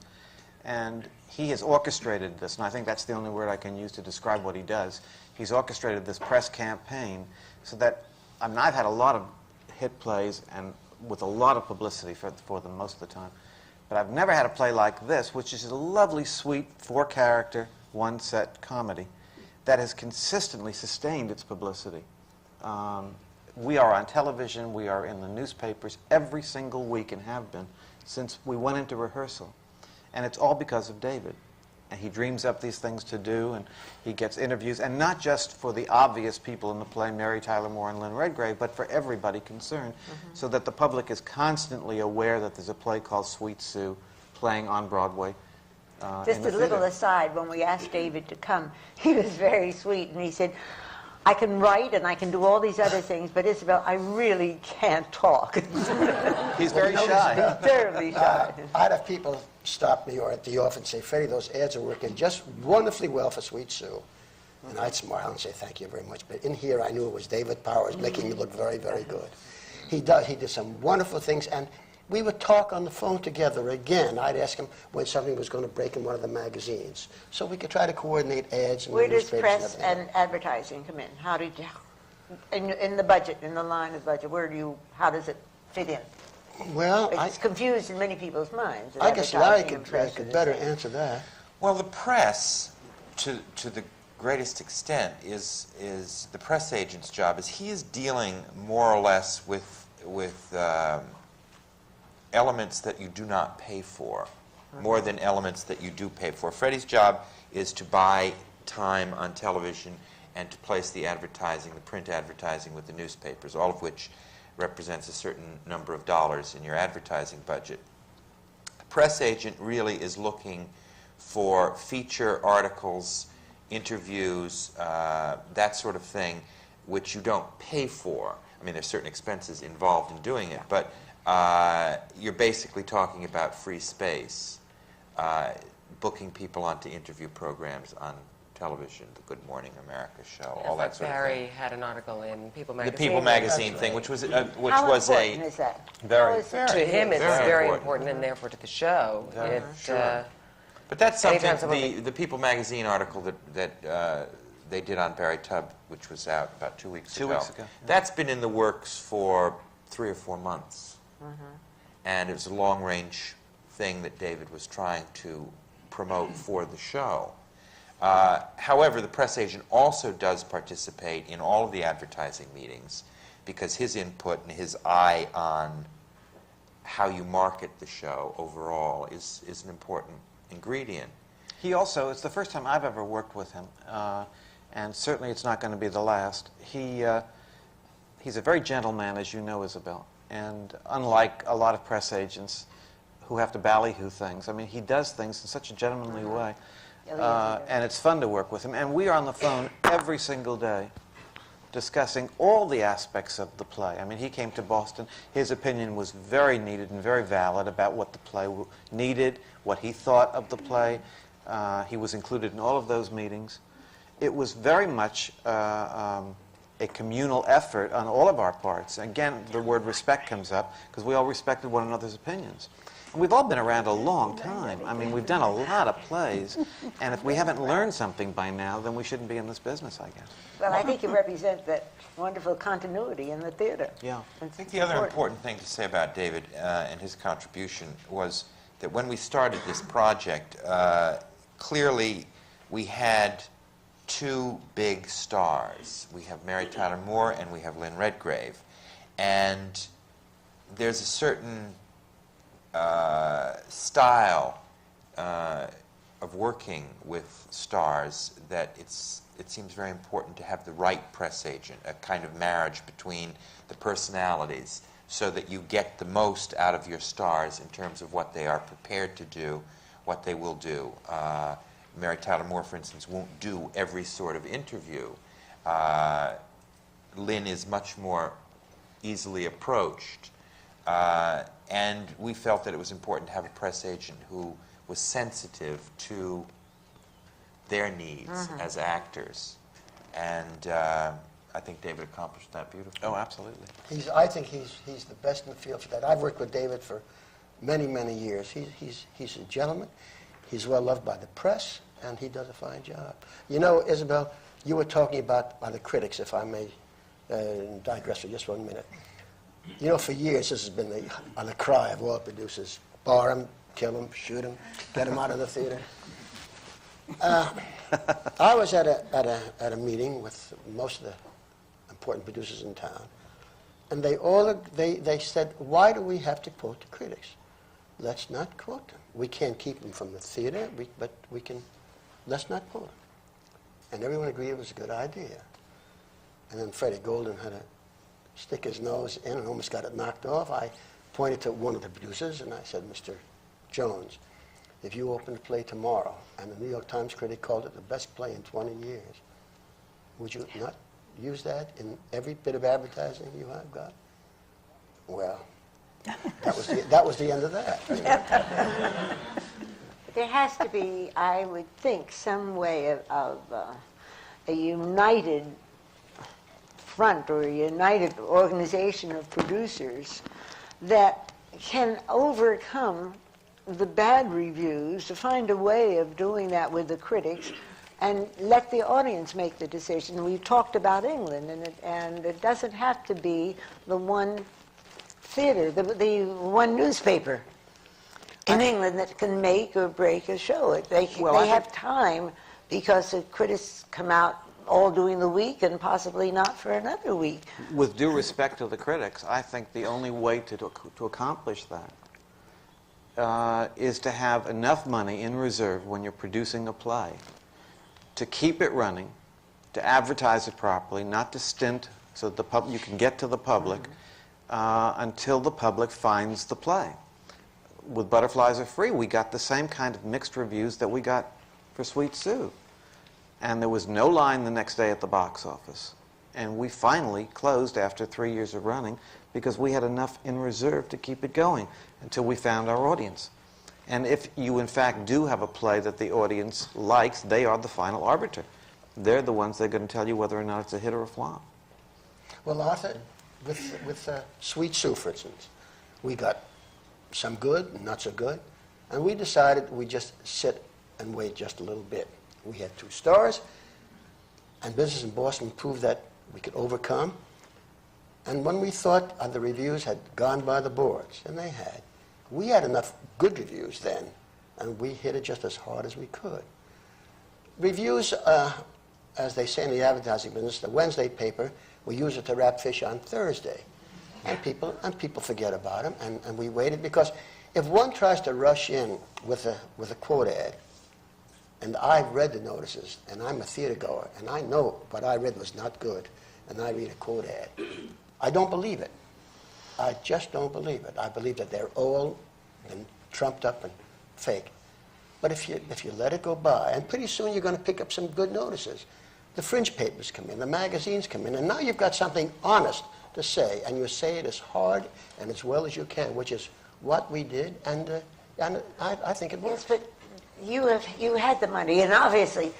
And he has orchestrated this, and I think that's the only word I can use to describe what he does. He's orchestrated this press campaign so that, I've had a lot of hit plays and with a lot of publicity for them most of the time. But I've never had a play like this, which is a lovely, sweet, four-character, one-set comedy that has consistently sustained its publicity. We are on television, we are in the newspapers every single week and have been since we went into rehearsal. And it's all because of David. And he dreams up these things to do, and he gets interviews, and not just for the obvious people in the play, Mary Tyler Moore and Lynn Redgrave, but for everybody concerned, so that the public is constantly aware that there's a play called Sweet Sue playing on Broadway. Just in the a little theater. aside, when we asked David to come, he was very sweet, and he said, I can write and I can do all these other things, but Isabel, I really can't talk. He's very shy. He's terribly shy. I'd have people stop me or at the office and say, Freddie, those ads are working just wonderfully well for Sweet Sue. And I'd smile and say, thank you very much. But in here, I knew it was David Powers making me look very, very good. He did some wonderful things, and we would talk on the phone together again. I'd ask him when something was going to break in one of the magazines. So we could try to coordinate ads. And Where does newspapers press everything. and advertising come in? How did you, in the budget, in the line of budget, how does it fit in? Well, It's confused in many people's minds. that I guess Larry advertising and could, press could are the better same. answer that. Well, the press, to the greatest extent, is the press agent's job. Is he is dealing more or less with elements that you do not pay for, more than elements that you do pay for. Freddie's job is to buy time on television and to place the advertising, the print advertising with the newspapers, all of which represents a certain number of dollars in your advertising budget. The press agent really is looking for feature articles, interviews, that sort of thing, which you don't pay for. I mean, there's certain expenses involved in doing it, but you're basically talking about free space, booking people onto interview programs on television, the Good Morning America show, all that sort of Barry thing. had an article in People The Magazine. People Magazine thing, which was How important is that? very- How is it- To him, it's Very very important. important, and therefore to the show. It, But that's Anytime something, somebody- the People Magazine article that they did on Barry Tubb, which was out about 2 weeks ago. 2 weeks ago. That's been in the works for 3 or 4 months. And it was a long-range thing that David was trying to promote for the show. However, the press agent also does participate in all of the advertising meetings because his input and his eye on how you market the show overall is an important ingredient. He also, it's the first time I've ever worked with him, and certainly it's not going to be the last. He's a very gentle man, as you know, Isabel. And unlike a lot of press agents who have to ballyhoo things, I mean, he does things in such a gentlemanly way. And it's fun to work with him. And we are on the phone every single day discussing all the aspects of the play. I mean, he came to Boston. His opinion was very needed and very valid about what the play needed, what he thought of the play. He was included in all of those meetings. It was very much a communal effort on all of our parts. Again, the word respect comes up because we all respected one another's opinions. And we've all been around a long time. I mean, we've done a lot of plays, and if we haven't learned something by now, then we shouldn't be in this business, I guess. Well, I think you represent that wonderful continuity in the theater. Yeah. I think the other important thing to say about David and his contribution was that when we started this project, clearly we had 2 big stars. We have Mary Tyler Moore and we have Lynn Redgrave. And there's a certain style of working with stars that it seems very important to have the right press agent, a kind of marriage between the personalities so that you get the most out of your stars in terms of what they are prepared to do, what they will do. Mary Tyler Moore, for instance, won't do every sort of interview. Lynn is much more easily approached. And we felt that it was important to have a press agent who was sensitive to their needs as actors. And I think David accomplished that beautifully. Oh, absolutely. I think he's the best in the field for that. I've worked with David for many, many years. He's a gentleman. He's well loved by the press, and he does a fine job. You know, Isabel, you were talking about the critics, if I may digress for just 1 minute. You know, for years this has been the cry of all producers: bar him, kill him, shoot him, get him out of the theater. I was at a meeting with most of the important producers in town, and they said, "Why do we have to quote the critics? Let's not quote them. We can't keep them from the theater, but we can let's not pull it. And everyone agreed it was a good idea. And then Freddie Golden had to stick his nose in and almost got it knocked off. I pointed to one of the producers and I said, Mr. Jones, if you open the play tomorrow, and the New York Times critic called it the best play in 20 years, would you not use that in every bit of advertising you have got? Well, that was the end of that. There has to be, I would think, some way of a united front or a united organization of producers that can overcome the bad reviews, to find a way of doing that with the critics and let the audience make the decision. We've talked about England, and it doesn't have to be the one theater, the one newspaper in England that can make or break a show. They have time because the critics come out all during the week and possibly not for another week. With due respect to the critics, I think the only way to accomplish that is to have enough money in reserve when you're producing a play to keep it running, to advertise it properly, not to stint so that you can get to the public until the public finds the play. With Butterflies Are Free, we got the same kind of mixed reviews that we got for Sweet Sue. And there was no line the next day at the box office. And we finally closed after 3 years of running because we had enough in reserve to keep it going until we found our audience. And if you, in fact, do have a play that the audience likes, they are the final arbiter. They're the ones that are going to tell you whether or not it's a hit or a flop. Well, Arthur, with Sweet Sue, for instance, we got some good and not so good, and we decided we'd just sit and wait just a little bit. We had 2 stars, and business in Boston proved that we could overcome. And when we thought the reviews had gone by the boards, and they had, we had enough good reviews then, and we hit it just as hard as we could. Reviews, as they say in the advertising business, the Wednesday paper, we use it to wrap fish on Thursday. And people forget about them, and we waited, because if one tries to rush in with a quote ad, and I've read the notices, and I'm a theater goer, and I know what I read was not good, and I read a quote ad, I don't believe it. I just don't believe it. I believe that they're all been trumped up and fake. But if you let it go by, and pretty soon you're going to pick up some good notices. The fringe papers come in, the magazines come in, and now you've got something honest to say, and you say it as hard and as well as you can, which is what we did, and I think it works. Yes, but you had the money, and obviously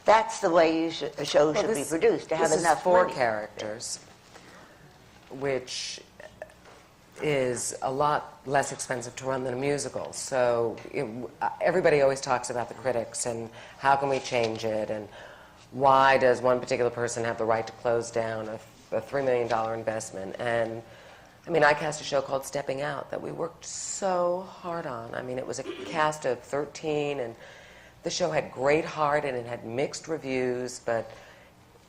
that's the way a show should be produced, to have enough four money. characters, which is a lot less expensive to run than a musical. So everybody always talks about the critics and how can we change it, and why does one particular person have the right to close down a $3 million investment. And I mean, I cast a show called Stepping Out that we worked so hard on. I mean, it was a cast of 13, and the show had great heart, and it had mixed reviews, but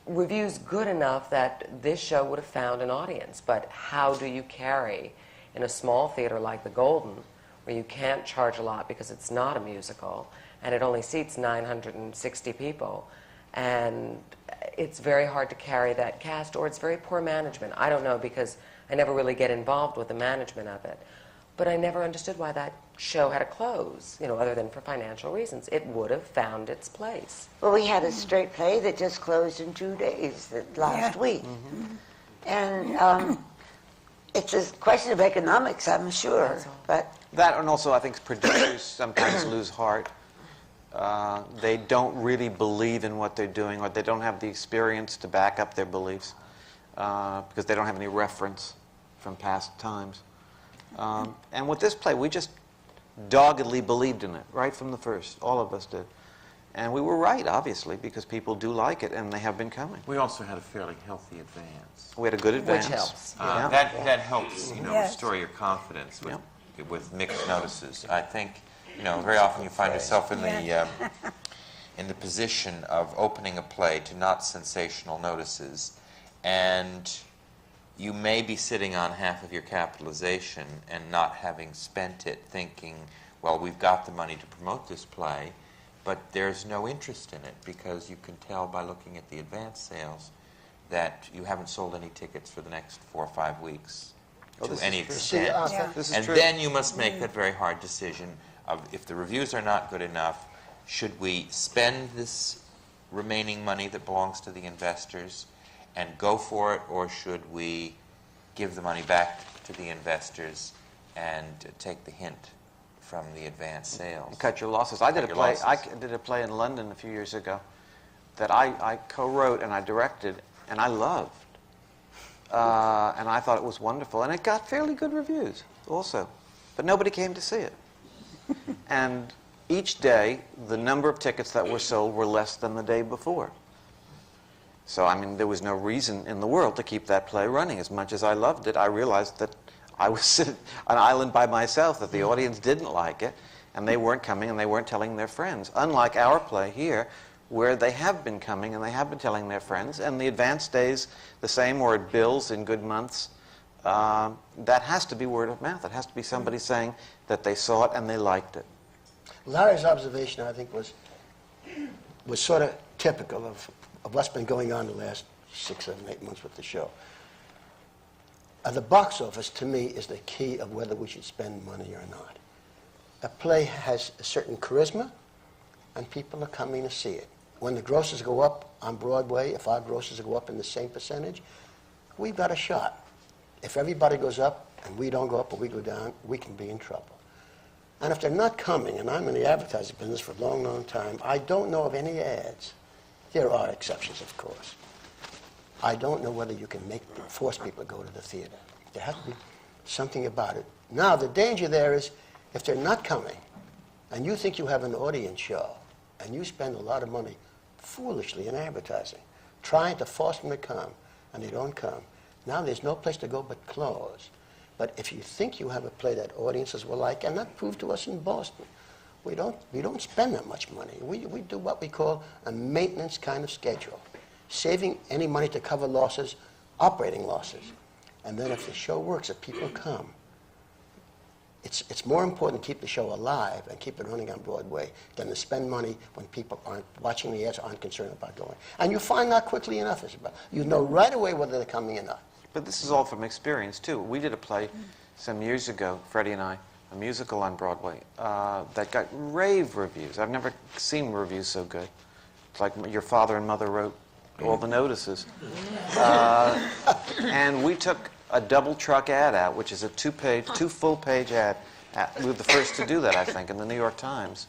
reviews good enough that this show would have found an audience. But how do you carry in a small theater like the Golden, where you can't charge a lot because it's not a musical, and it only seats 960 people, and it's very hard to carry that cast, or it's very poor management. I don't know, because I never really get involved with the management of it. But I never understood why that show had to close, you know, other than for financial reasons. It would have found its place. Well, we had a straight play that just closed in 2 days last week. And it's a question of economics, I'm sure. But That, and also I think producers sometimes lose heart. They don't really believe in what they're doing, or they don't have the experience to back up their beliefs, because they don't have any reference from past times. And with this play, we just doggedly believed in it, right from the first. All of us did. And we were right, obviously, because people do like it, and they have been coming. We also had a fairly healthy advance. We had a good advance. Which helps. Yeah. That helps, you know, Yes. restore your confidence with mixed notices. I think, you know, very often you find yourself in the position of opening a play to not sensational notices, and you may be sitting on half of your capitalization and not having spent it, thinking, well, we've got the money to promote this play, but there's no interest in it because you can tell by looking at the advance sales that you haven't sold any tickets for the next 4 or 5 weeks to any extent. This is And true. then you must make that very hard decision of if the reviews are not good enough, should we spend this remaining money that belongs to the investors and go for it, or should we give the money back to the investors and take the hint from the advance sales? Cut your losses. I did a Cut your play. I losses. did a play in London a few years ago that I co-wrote and I directed, and I loved. And I thought it was wonderful, and it got fairly good reviews also, but nobody came to see it. And each day, the number of tickets that were sold were less than the day before. So, I mean, there was no reason in the world to keep that play running. As much as I loved it, I realized that I was sitting on an island by myself, that the audience didn't like it, and they weren't coming and they weren't telling their friends. Unlike our play here, where they have been coming and they have been telling their friends, and the advance stays the same, or it bills in good months. That has to be word of mouth. It has to be somebody saying that they saw it and they liked it. Larry's observation, I think, was sort of typical of what's been going on the last 6, 7, 8 months with the show. The box office, to me, is the key of whether we should spend money or not. A play has a certain charisma, and people are coming to see it. When the grosses go up on Broadway, if our grosses go up in the same percentage, we've got a shot. If everybody goes up and we don't go up or we go down, we can be in trouble. And if they're not coming, and I'm in the advertising business for a long, long time, I don't know of any ads. There are exceptions, of course. I don't know whether you can force people to go to the theater. There has to be something about it. Now, the danger there is if they're not coming, and you think you have an audience show, and you spend a lot of money foolishly in advertising, trying to force them to come, and they don't come, now there's no place to go but close. But if you think you have a play that audiences will like, and that proved to us in Boston, we don't spend that much money. We do what we call a maintenance kind of schedule, saving any money to cover losses, operating losses. And then if the show works, if people come, it's more important to keep the show alive and keep it running on Broadway than to spend money when people aren't watching the ads, aren't concerned about going. And you find out quickly enough, Isabel. You know right away whether they're coming or not. But this is all from experience, too. We did a play some years ago, Freddie and I, a musical on Broadway, that got rave reviews. I've never seen reviews so good. It's like your father and mother wrote all the notices. And we took a double truck ad out, which is a two full-page ad. We were the first to do that, I think, in the New York Times.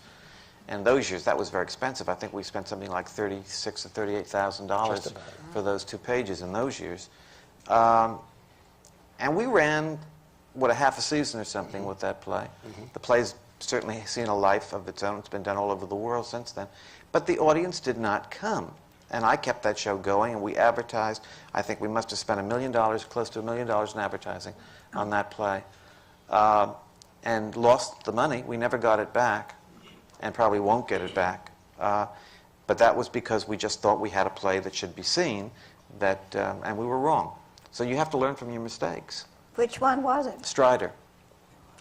And those years, that was very expensive. I think we spent something like $36,000 or $38,000 for those 2 pages in those years. And we ran, a half a season or something with that play. The play's certainly seen a life of its own. It's been done all over the world since then. But the audience did not come. And I kept that show going, and we advertised. I think we must have spent $1 million, close to $1 million in advertising on that play, and lost the money. We never got it back, and probably won't get it back. But that was because we just thought we had a play that should be seen, and we were wrong. So you have to learn from your mistakes. Which one was it? Strider.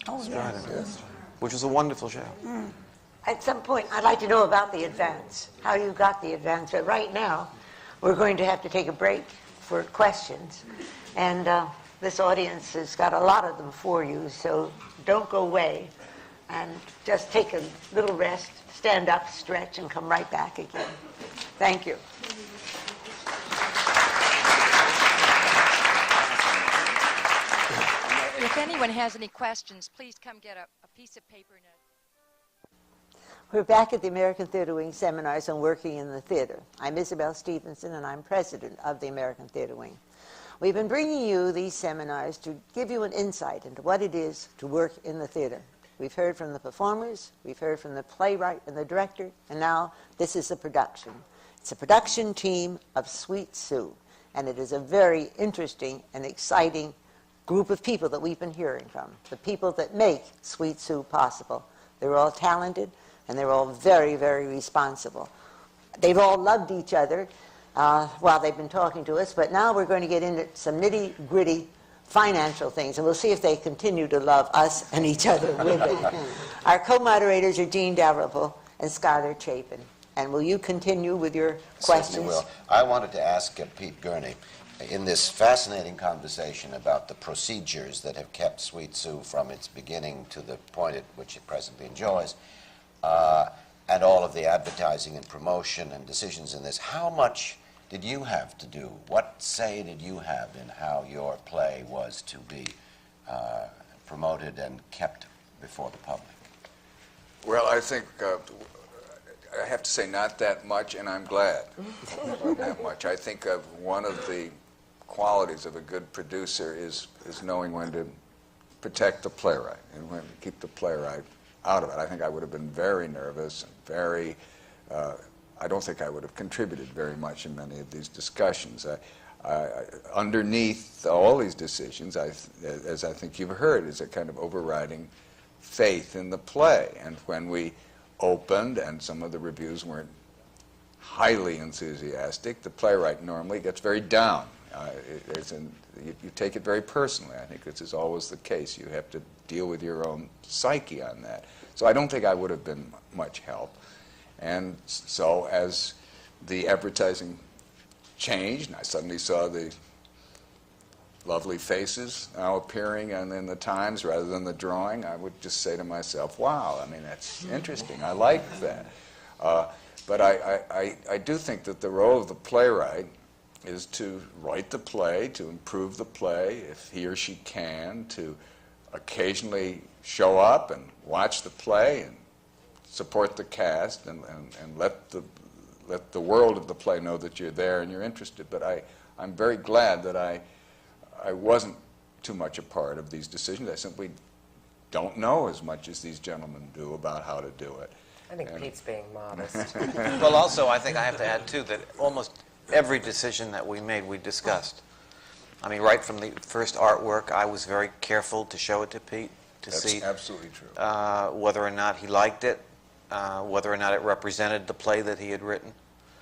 Oh, Strider, yes. which was a wonderful show. At some point, I'd like to know about the advance, how you got the advance. But right now, we're going to have to take a break for questions. And this audience has got a lot of them for you, so don't go away. And just take a little rest, stand up, stretch, and come right back again. Thank you. If anyone has any questions, please come get a piece of paper and a... We're back at the American Theatre Wing seminars on working in the theater. I'm Isabel Stevenson, and I'm president of the American Theatre Wing. We've been bringing you these seminars to give you an insight into what it is to work in the theater. We've heard from the performers, we've heard from the playwright and the director, and now this is the production. It's a production team of Sweet Sue, and it is a very interesting and exciting group of people that we've been hearing from, the people that make Sweet Sue possible. They're all talented, and they're all very, very responsible. They've all loved each other while they've been talking to us, but now we're going to get into some nitty-gritty financial things, and we'll see if they continue to love us and each other with it. Our co-moderators are Jean Dalrymple and Skylar Chapin. And will you continue with your Certainly questions? will. I wanted to ask Pete Gurney, in this fascinating conversation about the procedures that have kept Sweet Sue from its beginning to the point at which it presently enjoys, and all of the advertising and promotion and decisions in this, how much did you have to do? What say did you have in how your play was to be promoted and kept before the public? Well, I think I have to say not that much, and I'm glad. Not that much. I think one of the qualities of a good producer is knowing when to protect the playwright and when to keep the playwright out of it. I think I would have been very nervous and very, I don't think I would have contributed very much in many of these discussions. Underneath all these decisions, as I think you've heard, is a kind of overriding faith in the play. And when we opened, and some of the reviews weren't highly enthusiastic, the playwright normally gets very down. You take it very personally. I think this is always the case. You have to deal with your own psyche on that. So I don't think I would have been much help. And so as the advertising changed, and I suddenly saw the lovely faces now appearing in the Times rather than the drawing, I would just say to myself, wow, I mean, that's interesting. I like that. But I do think that the role of the playwright is to write the play, to improve the play if he or she can, to occasionally show up and watch the play and support the cast and let the world of the play know that you're there and you're interested. But I'm very glad that I wasn't too much a part of these decisions. I simply don't know as much as these gentlemen do about how to do it. I think Pete's being modest. Well, also, I think I have to add, too, that almost every decision that we made, we discussed. I mean, right from the first artwork, I was very careful to show it to Pete to see absolutely true. Whether or not he liked it, whether or not it represented the play that he had written.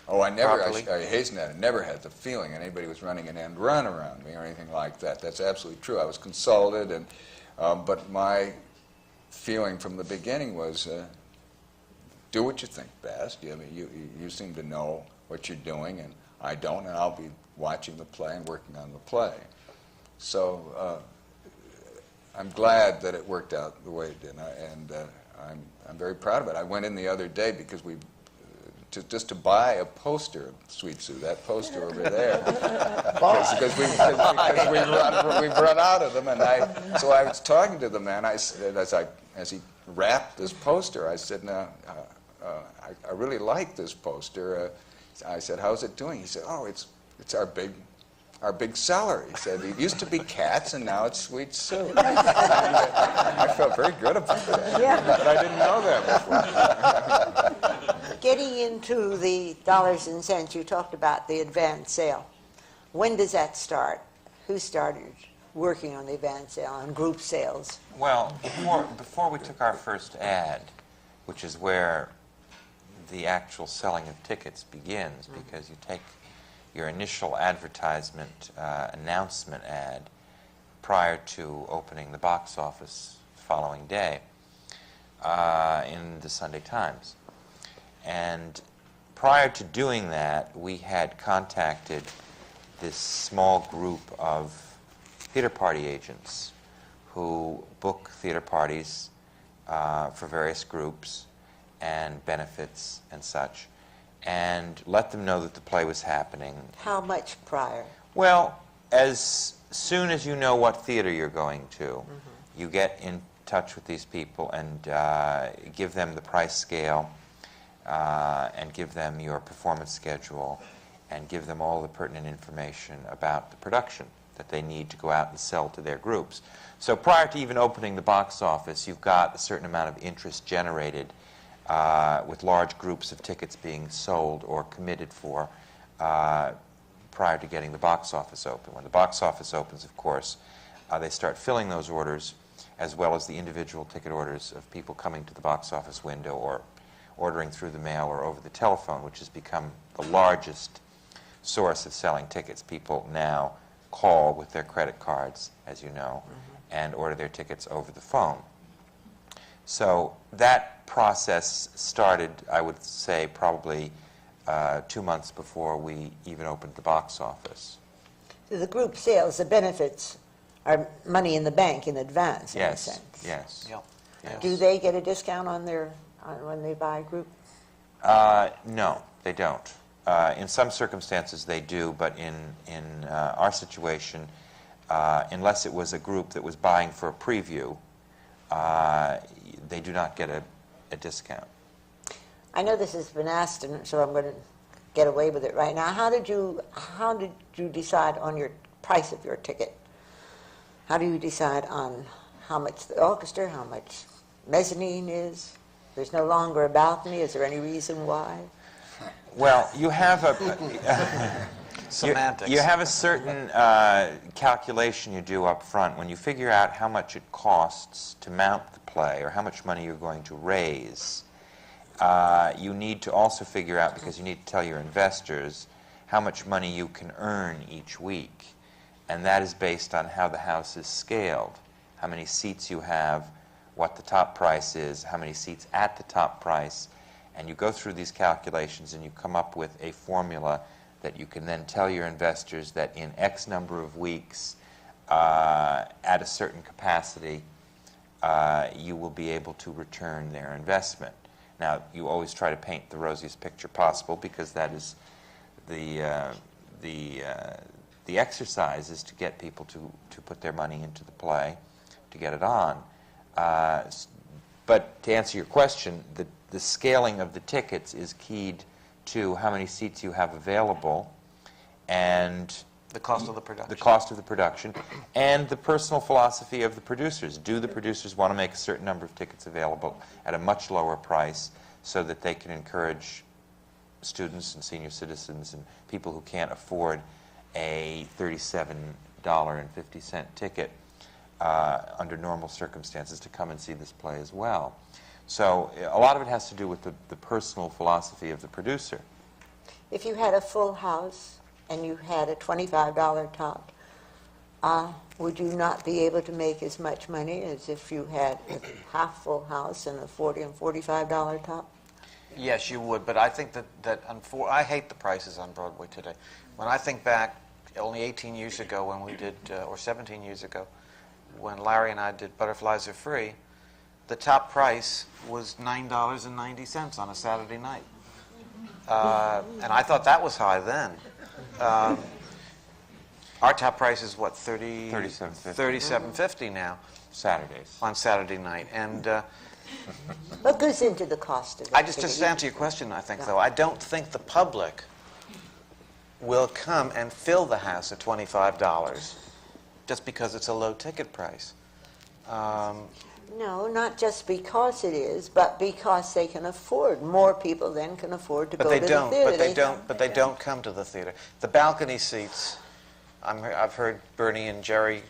Oh, I properly. hasten that. I never had the feeling anybody was running an end run around me or anything like that. That's absolutely true. I was consulted, and but my feeling from the beginning was do what you think best. I mean, you seem to know what you're doing, and I don't, and I'll be watching the play and working on the play. So I'm glad that it worked out the way it did, and I'm very proud of it. I went in the other day because just to buy a poster of Sweet Sue, that poster over there, because we've run out of them. And so I was talking to the man. I said, as he wrapped this poster, I said, "Now, I really like this poster." I said, "How's it doing?" He said, "Oh, it's our big seller." He said, "It used to be Cats, and now it's Sweet Sue." I felt very good about that. Yeah. But I didn't know that before. Getting into the dollars and cents, you talked about the advance sale. When does that start? Who started working on the advance sale, on group sales? Well, before we took our first ad, which is where the actual selling of tickets begins, because you take your initial advertisement announcement ad prior to opening the box office the following day in the Sunday Times. And prior to doing that, we had contacted this small group of theater party agents who book theater parties for various groups and benefits and such, and let them know that the play was happening. How much prior? Well, as soon as you know what theater you're going to, you get in touch with these people and give them the price scale, and give them your performance schedule, and give them all the pertinent information about the production that they need to go out and sell to their groups. So prior to even opening the box office, you've got a certain amount of interest generated with large groups of tickets being sold or committed for prior to getting the box office open. When the box office opens, of course, they start filling those orders, as well as the individual ticket orders of people coming to the box office window or ordering through the mail or over the telephone, which has become the largest source of selling tickets. People now call with their credit cards, as you know, and order their tickets over the phone. So that process started, I would say, probably 2 months before we even opened the box office. So the group sales, the benefits, are money in the bank in advance, in a sense. Yes. Yep. Yes. Do they get a discount on when they buy a group? No, they don't. In some circumstances they do, but in our situation, unless it was a group that was buying for a preview, they do not get a discount. I know this has been asked, and so I'm going to get away with it right now. How did you decide on your price of your ticket? How do you decide on how much the orchestra, how much mezzanine is? There's no longer a balcony. Is there any reason why? Well, you have a Semantics. You have a certain calculation you do up front when you figure out how much it costs to mount the play or how much money you're going to raise. You need to also figure out, because you need to tell your investors how much money you can earn each week, and that is based on how the house is scaled, how many seats you have, what the top price is, how many seats at the top price, and you go through these calculations and you come up with a formula that you can then tell your investors that in X number of weeks, at a certain capacity, you will be able to return their investment. Now, you always try to paint the rosiest picture possible, because that is the exercise is to get people to put their money into the play, to get it on. But to answer your question, the scaling of the tickets is keyed to how many seats you have available, and The cost of the production. The cost of the production, and the personal philosophy of the producers. Do the producers want to make a certain number of tickets available at a much lower price so that they can encourage students and senior citizens and people who can't afford a $37.50 ticket under normal circumstances to come and see this play as well? So a lot of it has to do with the personal philosophy of the producer. If you had a full house and you had a $25 top, would you not be able to make as much money as if you had a half-full house and a $40 and $45 top? Yes, you would, but I think I hate the prices on Broadway today. When I think back, only 18 years ago when we did, or 17 years ago, when Larry and I did Butterflies Are Free, the top price was $9.90 on a Saturday night. And I thought that was high then. Our top price is what, $37.50 now. Saturdays. On Saturday night. And what goes into the cost of that? just to answer your question, I think, though, I don't think the public will come and fill the house at $25 just because it's a low ticket price. No, not just because it is, but because they can afford. More people then can afford to go to the theater. But they don't come to the theater. The balcony seats, I've heard Bernie and Jerry,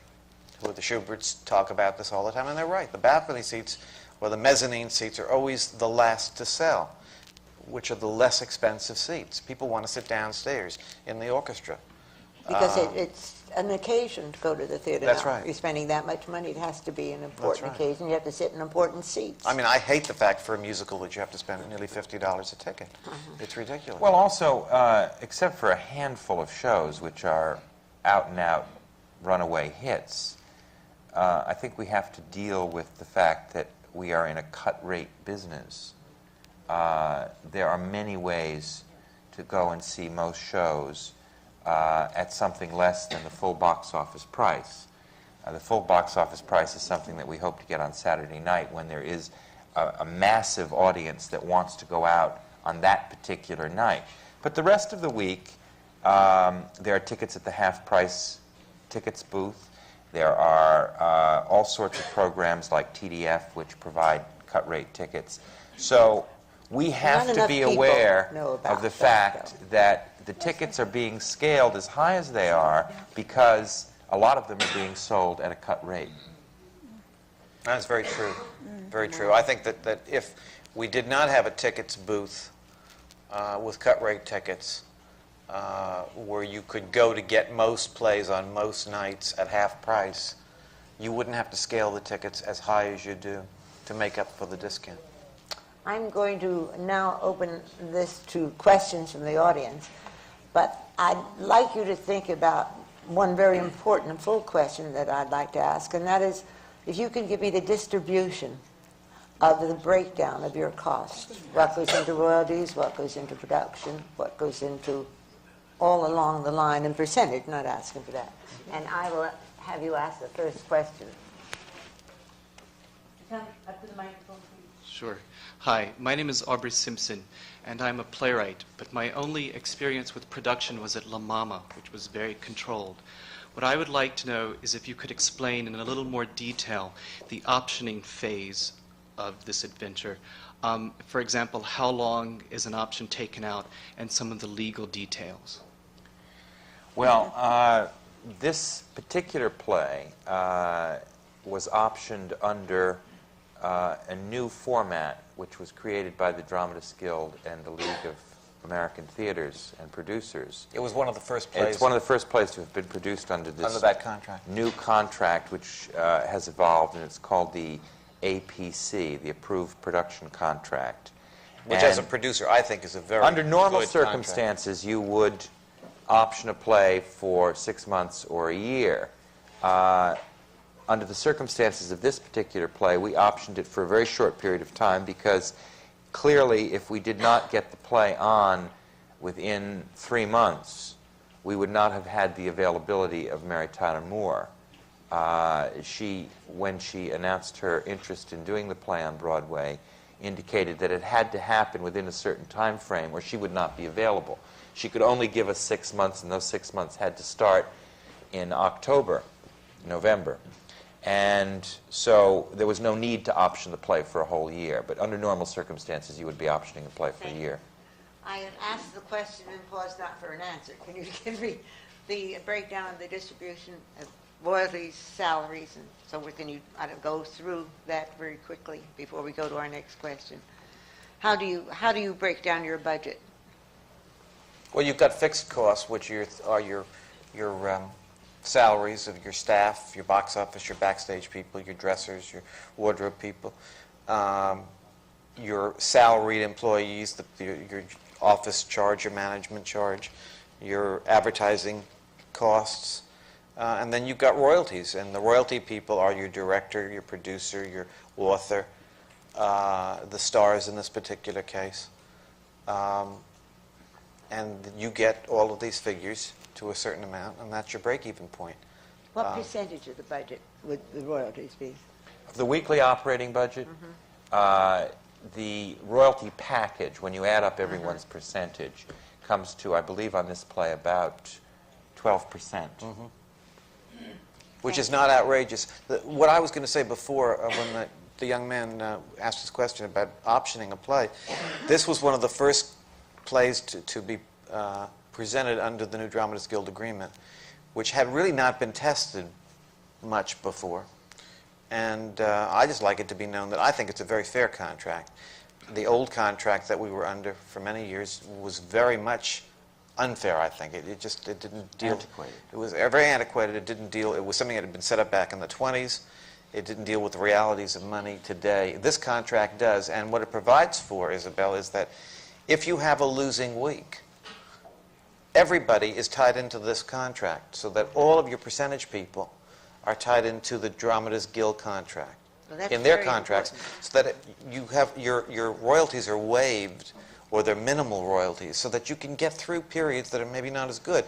who are the Schuberts, talk about this all the time, and they're right. The balcony seats, or the mezzanine seats, are always the last to sell, which are the less expensive seats. People want to sit downstairs in the orchestra. Because it's an occasion to go to the theater. That's now. right. You're spending that much money. It has to be an important occasion. You have to sit in important seats. I mean, I hate the fact for a musical that you have to spend nearly $50 a ticket. It's ridiculous. Well, also, except for a handful of shows which are out-and-out runaway hits, I think we have to deal with the fact that we are in a cut-rate business. There are many ways to go and see most shows at something less than the full box office price. The full box office price is something that we hope to get on Saturday night when there is a massive audience that wants to go out on that particular night. But the rest of the week, there are tickets at the half-price tickets booth. There are all sorts of programs like TDF, which provide cut-rate tickets. So we have to be aware of the fact that the tickets are being scaled as high as they are because a lot of them are being sold at a cut rate. That's very true. Very true. I think that if we did not have a tickets booth with cut rate tickets, where you could go to get most plays on most nights at half price, you wouldn't have to scale the tickets as high as you do to make up for the discount. I'm going to now open this to questions from the audience, but I'd like you to think about one very important and full question that I'd like to ask, and that is, if you can give me the distribution of the breakdown of your costs. What goes into royalties, what goes into production, what goes into all along the line in percentage, not asking for that. And I will have you ask the first question. Come up to the microphone, please. Sure. Hi, my name is Aubrey Simpson, and I'm a playwright, but my only experience with production was at La Mama, which was very controlled. What I would like to know is if you could explain in a little more detail the optioning phase of this adventure. For example, how long is an option taken out, and some of the legal details? Well, this particular play was optioned under a new format which was created by the Dramatists Guild and the League of American Theaters and Producers. It was one of the first plays. It's one of the first plays to have been produced under this under that contract. New contract, which has evolved, and it's called the APC, the Approved Production Contract. Which, as a producer, I think is a very under normal good circumstances, you would option a play for 6 months or a year. Under the circumstances of this particular play, we optioned it for a very short period of time because clearly if we did not get the play on within 3 months, we would not have had the availability of Mary Tyler Moore. When she announced her interest in doing the play on Broadway, indicated that it had to happen within a certain time frame or she would not be available. She could only give us 6 months, and those 6 months had to start in October, November. And so there was no need to option the play for a whole year. But under normal circumstances, you would be optioning a play for a year. I have asked the question and paused not for an answer. Can you give me the breakdown of the distribution of royalties, salaries, and so forth? Can you go through that very quickly before we go to our next question? How do you break down your budget? Well, you've got fixed costs, which are your salaries of your staff, your box office, your backstage people, your dressers, your wardrobe people, your salaried employees, your office charge, your management charge, your advertising costs, and then you've got royalties, and the royalty people are your director, your producer, your author, the stars in this particular case. And you get all of these figures to a certain amount, and that's your break-even point. What percentage of the budget would the royalties be? The weekly operating budget, the royalty package, when you add up everyone's percentage, comes to, I believe, on this play about 12%. Which is not outrageous. What I was going to say before, when the young man asked his question about optioning a play, this was one of the first plays to be presented under the new Dramatists Guild agreement, which had really not been tested much before. And I just like it to be known that I think it's a very fair contract. The old contract that we were under for many years was very much unfair, I think. It didn't deal... Antiquated. It was very antiquated. It didn't deal... It was something that had been set up back in the 20s. It didn't deal with the realities of money today. This contract does, and what it provides for, Isabel, is that if you have a losing week, everybody is tied into this contract, so that all of your percentage people are tied into the Dramatists Guild contract, Well, in their contracts, so that you have your royalties are waived, or they're minimal royalties, so that you can get through periods that are maybe not as good.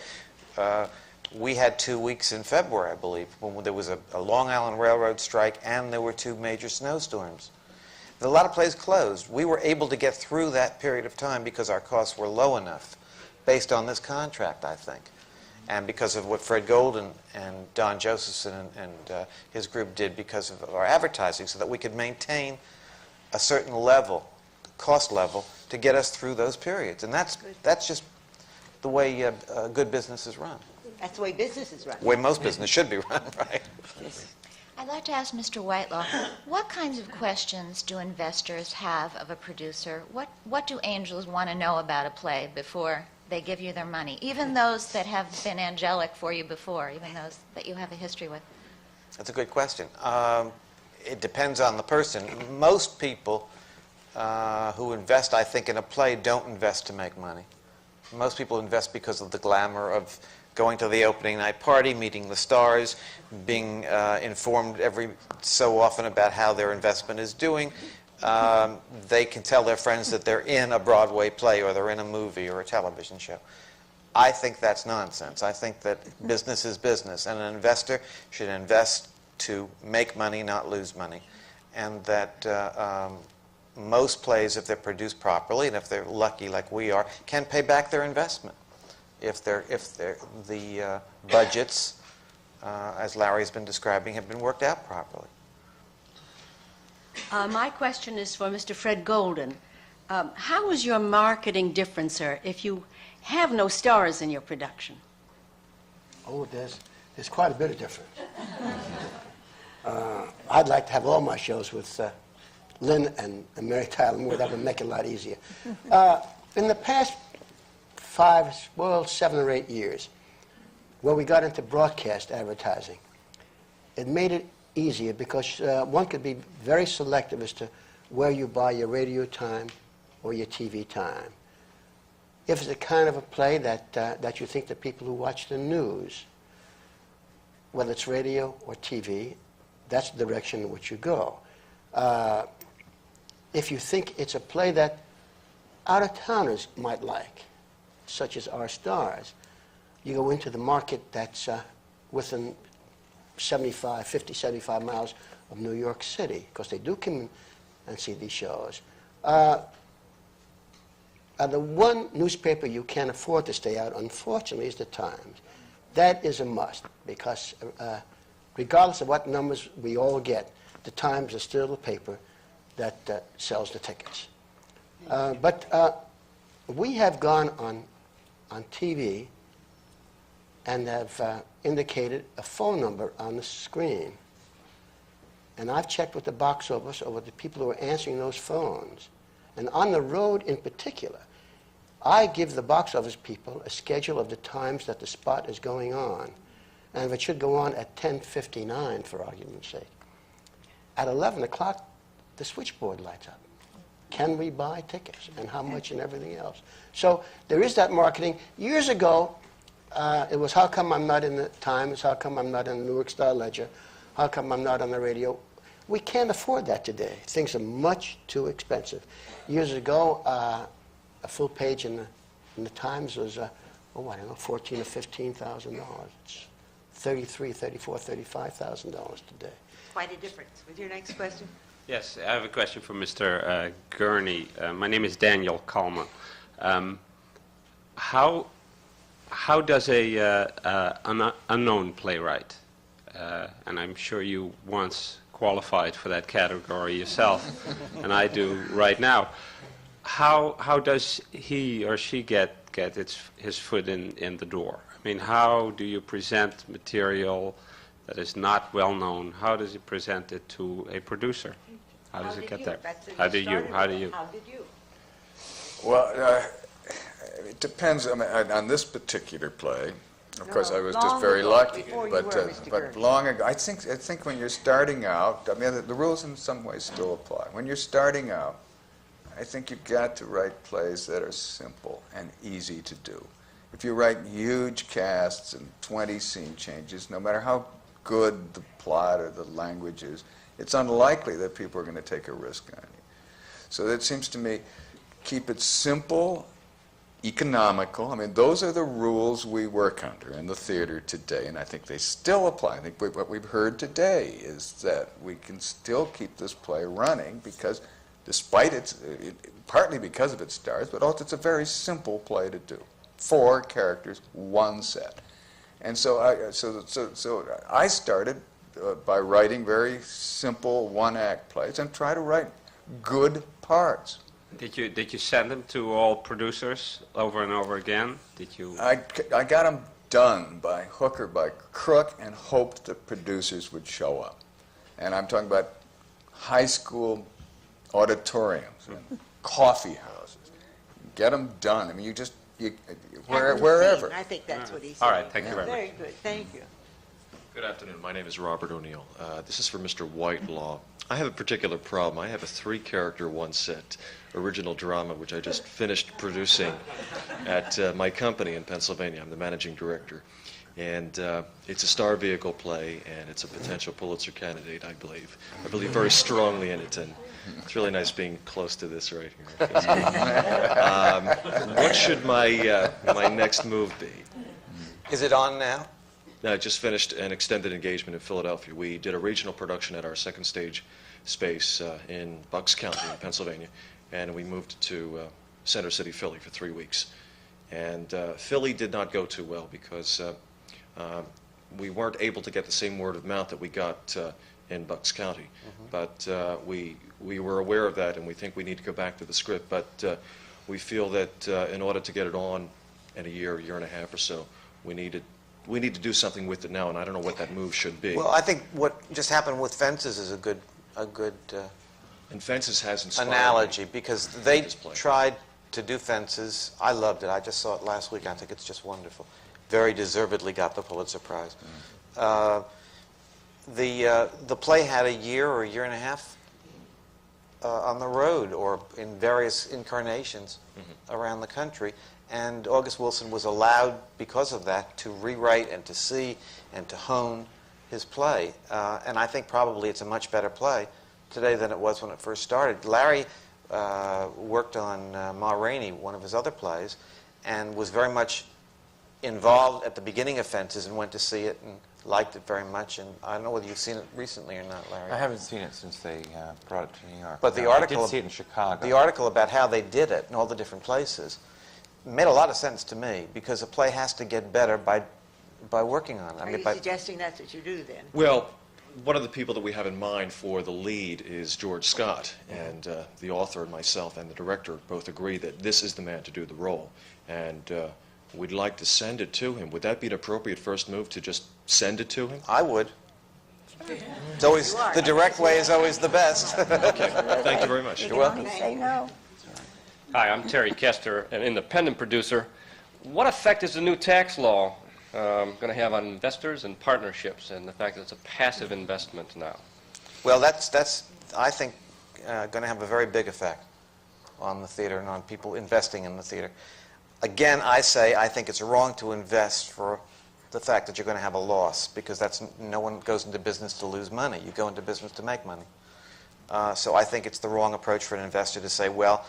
We had 2 weeks in February, I believe, when there was a Long Island Railroad strike and there were 2 major snowstorms. A lot of plays closed. We were able to get through that period of time because our costs were low enough based on this contract, I think. And because of what Fred Golden and Don Josephson and his group did because of our advertising, so that we could maintain a certain level, cost level, to get us through those periods. And that's just the way good business is run. That's the way business is run. The way most business should be run, right? Yes. I'd like to ask Mr. Whitelaw, what kinds of questions do investors have of a producer? What do angels want to know about a play before they give you their money? Even those that have been angelic for you before, even those that you have a history with. That's a good question. It depends on the person. Most people who invest, I think, in a play don't invest to make money. Most people invest because of the glamour of going to the opening night party, meeting the stars, being informed every so often about how their investment is doing. They can tell their friends that they're in a Broadway play or they're in a movie or a television show. I think that's nonsense. I think that business is business, and an investor should invest to make money, not lose money. And that most plays, if they're produced properly, and if they're lucky like we are, can pay back their investment. If the budgets, as Larry's been describing, have been worked out properly. My question is for Mr. Fred Golden. How is your marketing different, sir, if you have no stars in your production? Oh, there's quite a bit of difference. I'd like to have all my shows with Lynn and Mary Tyler Moore. That would make it a lot easier. In the past 7 or 8 years, where we got into broadcast advertising, it made it easier because one could be very selective as to where you buy your radio time or your TV time. If it's a kind of a play that you think the people who watch the news, whether it's radio or TV, that's the direction in which you go. If you think it's a play that out-of-towners might like, such as Our Stars, you go into the market that's within 50, 75 miles of New York City, because they do come and see these shows. The one newspaper you can't afford to stay out, unfortunately, is the Times. That is a must, because regardless of what numbers we all get, the Times is still the paper that sells the tickets. But we have gone on TV and have indicated a phone number on the screen. And I've checked with the box office or with the people who are answering those phones. And on the road in particular, I give the box office people a schedule of the times that the spot is going on. And if it should go on at 10:59, for argument's sake, at 11 o'clock, the switchboard lights up. Can we buy tickets, and how much, and everything else? So there is that marketing. Years ago, it was, how come I'm not in the Times? How come I'm not in the Newark Star-Ledger? How come I'm not on the radio? We can't afford that today. Things are much too expensive. Years ago, a full page in the Times was, I don't know, $14,000 or $15,000. It's $33,000, $34,000, $35,000 today. Quite a difference. With your next question? Yes, I have a question for Mr. Gurney. My name is Daniel Kalman. How does an unknown playwright, and I'm sure you once qualified for that category yourself, and I do right now, how does he or she get his foot in the door? I mean, how do you present material that is not well known? How does he present it to a producer? How does it get there? How do you? Well, it depends. I mean, on this particular play, of course, I was just very lucky. But long ago, I think when you're starting out, I mean, the rules in some ways still apply. When you're starting out, I think you've got to write plays that are simple and easy to do. If you write huge casts and 20 scene changes, no matter how good the plot or the language is, it's unlikely that people are going to take a risk on you. So it seems to me, keep it simple, economical. I mean, those are the rules we work under in the theater today, and I think they still apply. I think what we've heard today is that we can still keep this play running because despite partly because of its stars, but also it's a very simple play to do. 4 characters, 1 set. And so I started by writing very simple one-act plays and try to write good parts. Did you send them to all producers over and over again? Did you? I got them done by hook or by crook and hoped that producers would show up. And I'm talking about high school auditoriums and coffee houses. Get them done. I mean, wherever. I think that's what he said. All right, thank you very much. Very good, thank you. Good afternoon. My name is Robert O'Neill. This is for Mr. Whitelaw. I have a particular problem. I have a 3-character, 1-set original drama, which I just finished producing at my company in Pennsylvania. I'm the managing director. And it's a star vehicle play, and it's a potential Pulitzer candidate, I believe. I believe very strongly in it, and it's really nice being close to this right here. What should my next move be? Is it on now? No, I just finished an extended engagement in Philadelphia. We did a regional production at our second stage space in Bucks County in Pennsylvania, and we moved to Center City, Philly for 3 weeks. And Philly did not go too well because we weren't able to get the same word of mouth that we got in Bucks County. But we were aware of that, and we think we need to go back to the script. But we feel that in order to get it on in a year and a half or so, we need to do something with it now, and I don't know what that move should be. Well, I think what just happened with Fences is a good and Fences has inspired analogy, me. because they tried to do Fences. I loved it. I just saw it last week. I think it's just wonderful. Very deservedly got the Pulitzer Prize. The play had a year or a year and a half on the road or in various incarnations around the country. And August Wilson was allowed, because of that, to rewrite and to see and to hone his play. And I think probably it's a much better play today than it was when it first started. Larry worked on Ma Rainey, one of his other plays, and was very much involved at the beginning of Fences and went to see it and liked it very much. And I don't know whether you've seen it recently or not, Larry. I haven't seen it since they brought it to New York. But the No, article, I did see it in Chicago. The article about how they did it in all the different places made a lot of sense to me, because a play has to get better by working on it. Are you suggesting that's what you do then? Well, one of the people that we have in mind for the lead is George Scott, and the author and myself and the director both agree that this is the man to do the role, and we'd like to send it to him. Would that be an appropriate first move, to just send it to him? I would. It's always, the direct way is always the best. Okay, thank you very much. You're welcome. Say no. Hi, I'm Terry Kester, an independent producer. What effect is the new tax law going to have on investors and partnerships, and the fact that it's a passive investment now? Well, that's I think, going to have a very big effect on the theater and on people investing in the theater. Again, I think it's wrong to invest for the fact that you're going to have a loss, because no one goes into business to lose money. You go into business to make money. So I think it's the wrong approach for an investor to say, well,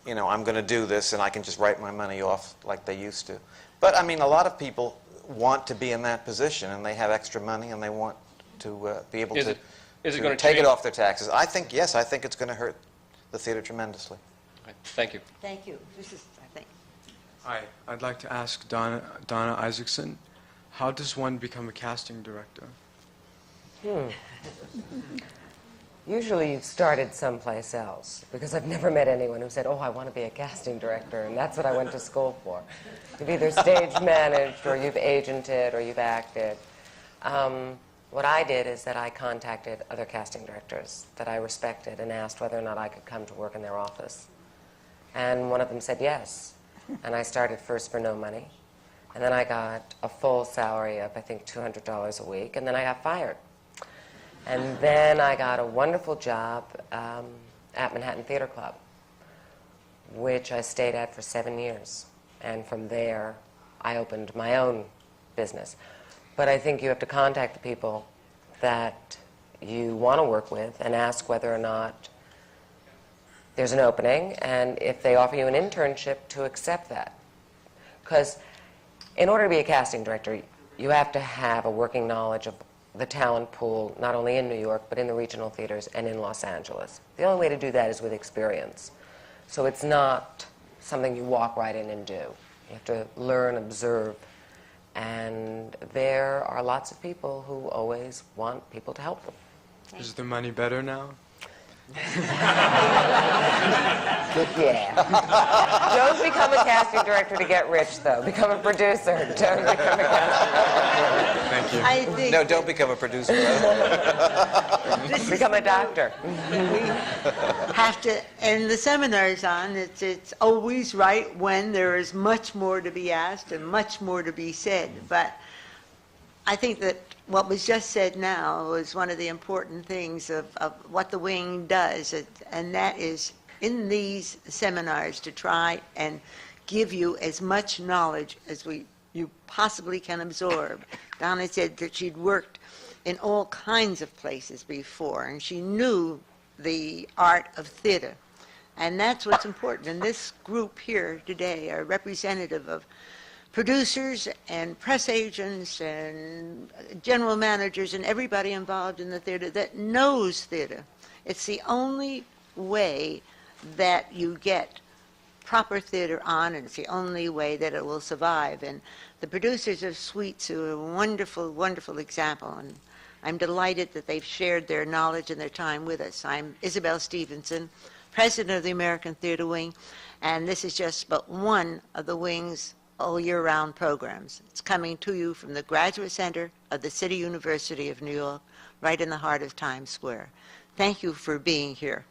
you know, I'm going to do this and I can just write my money off like they used to. But I mean, a lot of people want to be in that position, and they have extra money and they want to be able to take it off their taxes. I think, yes, I think it's going to hurt the theater tremendously. Right. Thank you. Thank you. This is, I think. Hi, I'd like to ask Donna Isaacson, how does one become a casting director? Usually you've started someplace else, because I've never met anyone who said, oh, I want to be a casting director, and that's what I went to school for. You've either stage managed, or you've agented, or you've acted. What I did is that I contacted other casting directors that I respected and asked whether or not I could come to work in their office. And one of them said yes. And I started first for no money. And then I got a full salary of, I think, $200 a week, and then I got fired. And then I got a wonderful job at Manhattan Theater Club, which I stayed at for 7 years. And from there, I opened my own business. But I think you have to contact the people that you want to work with and ask whether or not there's an opening, and if they offer you an internship, to accept that. Because in order to be a casting director, you have to have a working knowledge of the talent pool, not only in New York, but in the regional theaters and in Los Angeles. The only way to do that is with experience. So it's not something you walk right in and do. You have to learn, observe, and there are lots of people who always want people to help them. Is the money better now? Yeah. Don't become a casting director to get rich, though. Become a producer. Don't become a casting director. Thank you. I think no, don't become a producer. Become a doctor. We have to end the seminars on, it's always right when there is much more to be asked and much more to be said. But I think that what was just said now was one of the important things of what the wing does, and that is in these seminars to try and give you as much knowledge as you possibly can absorb. Donna said that she'd worked in all kinds of places before, and she knew the art of theater. And that's what's important. And this group here today are representative of producers and press agents and general managers and everybody involved in the theater that knows theater. It's the only way that you get proper theater on, and it's the only way that it will survive. And the producers of Suites are a wonderful, wonderful example, and I'm delighted that they've shared their knowledge and their time with us. I'm Isabel Stevenson, president of the American Theater Wing, and this is just but one of the Wing's all year-round programs. It's coming to you from the Graduate Center of the City University of New York, right in the heart of Times Square. Thank you for being here.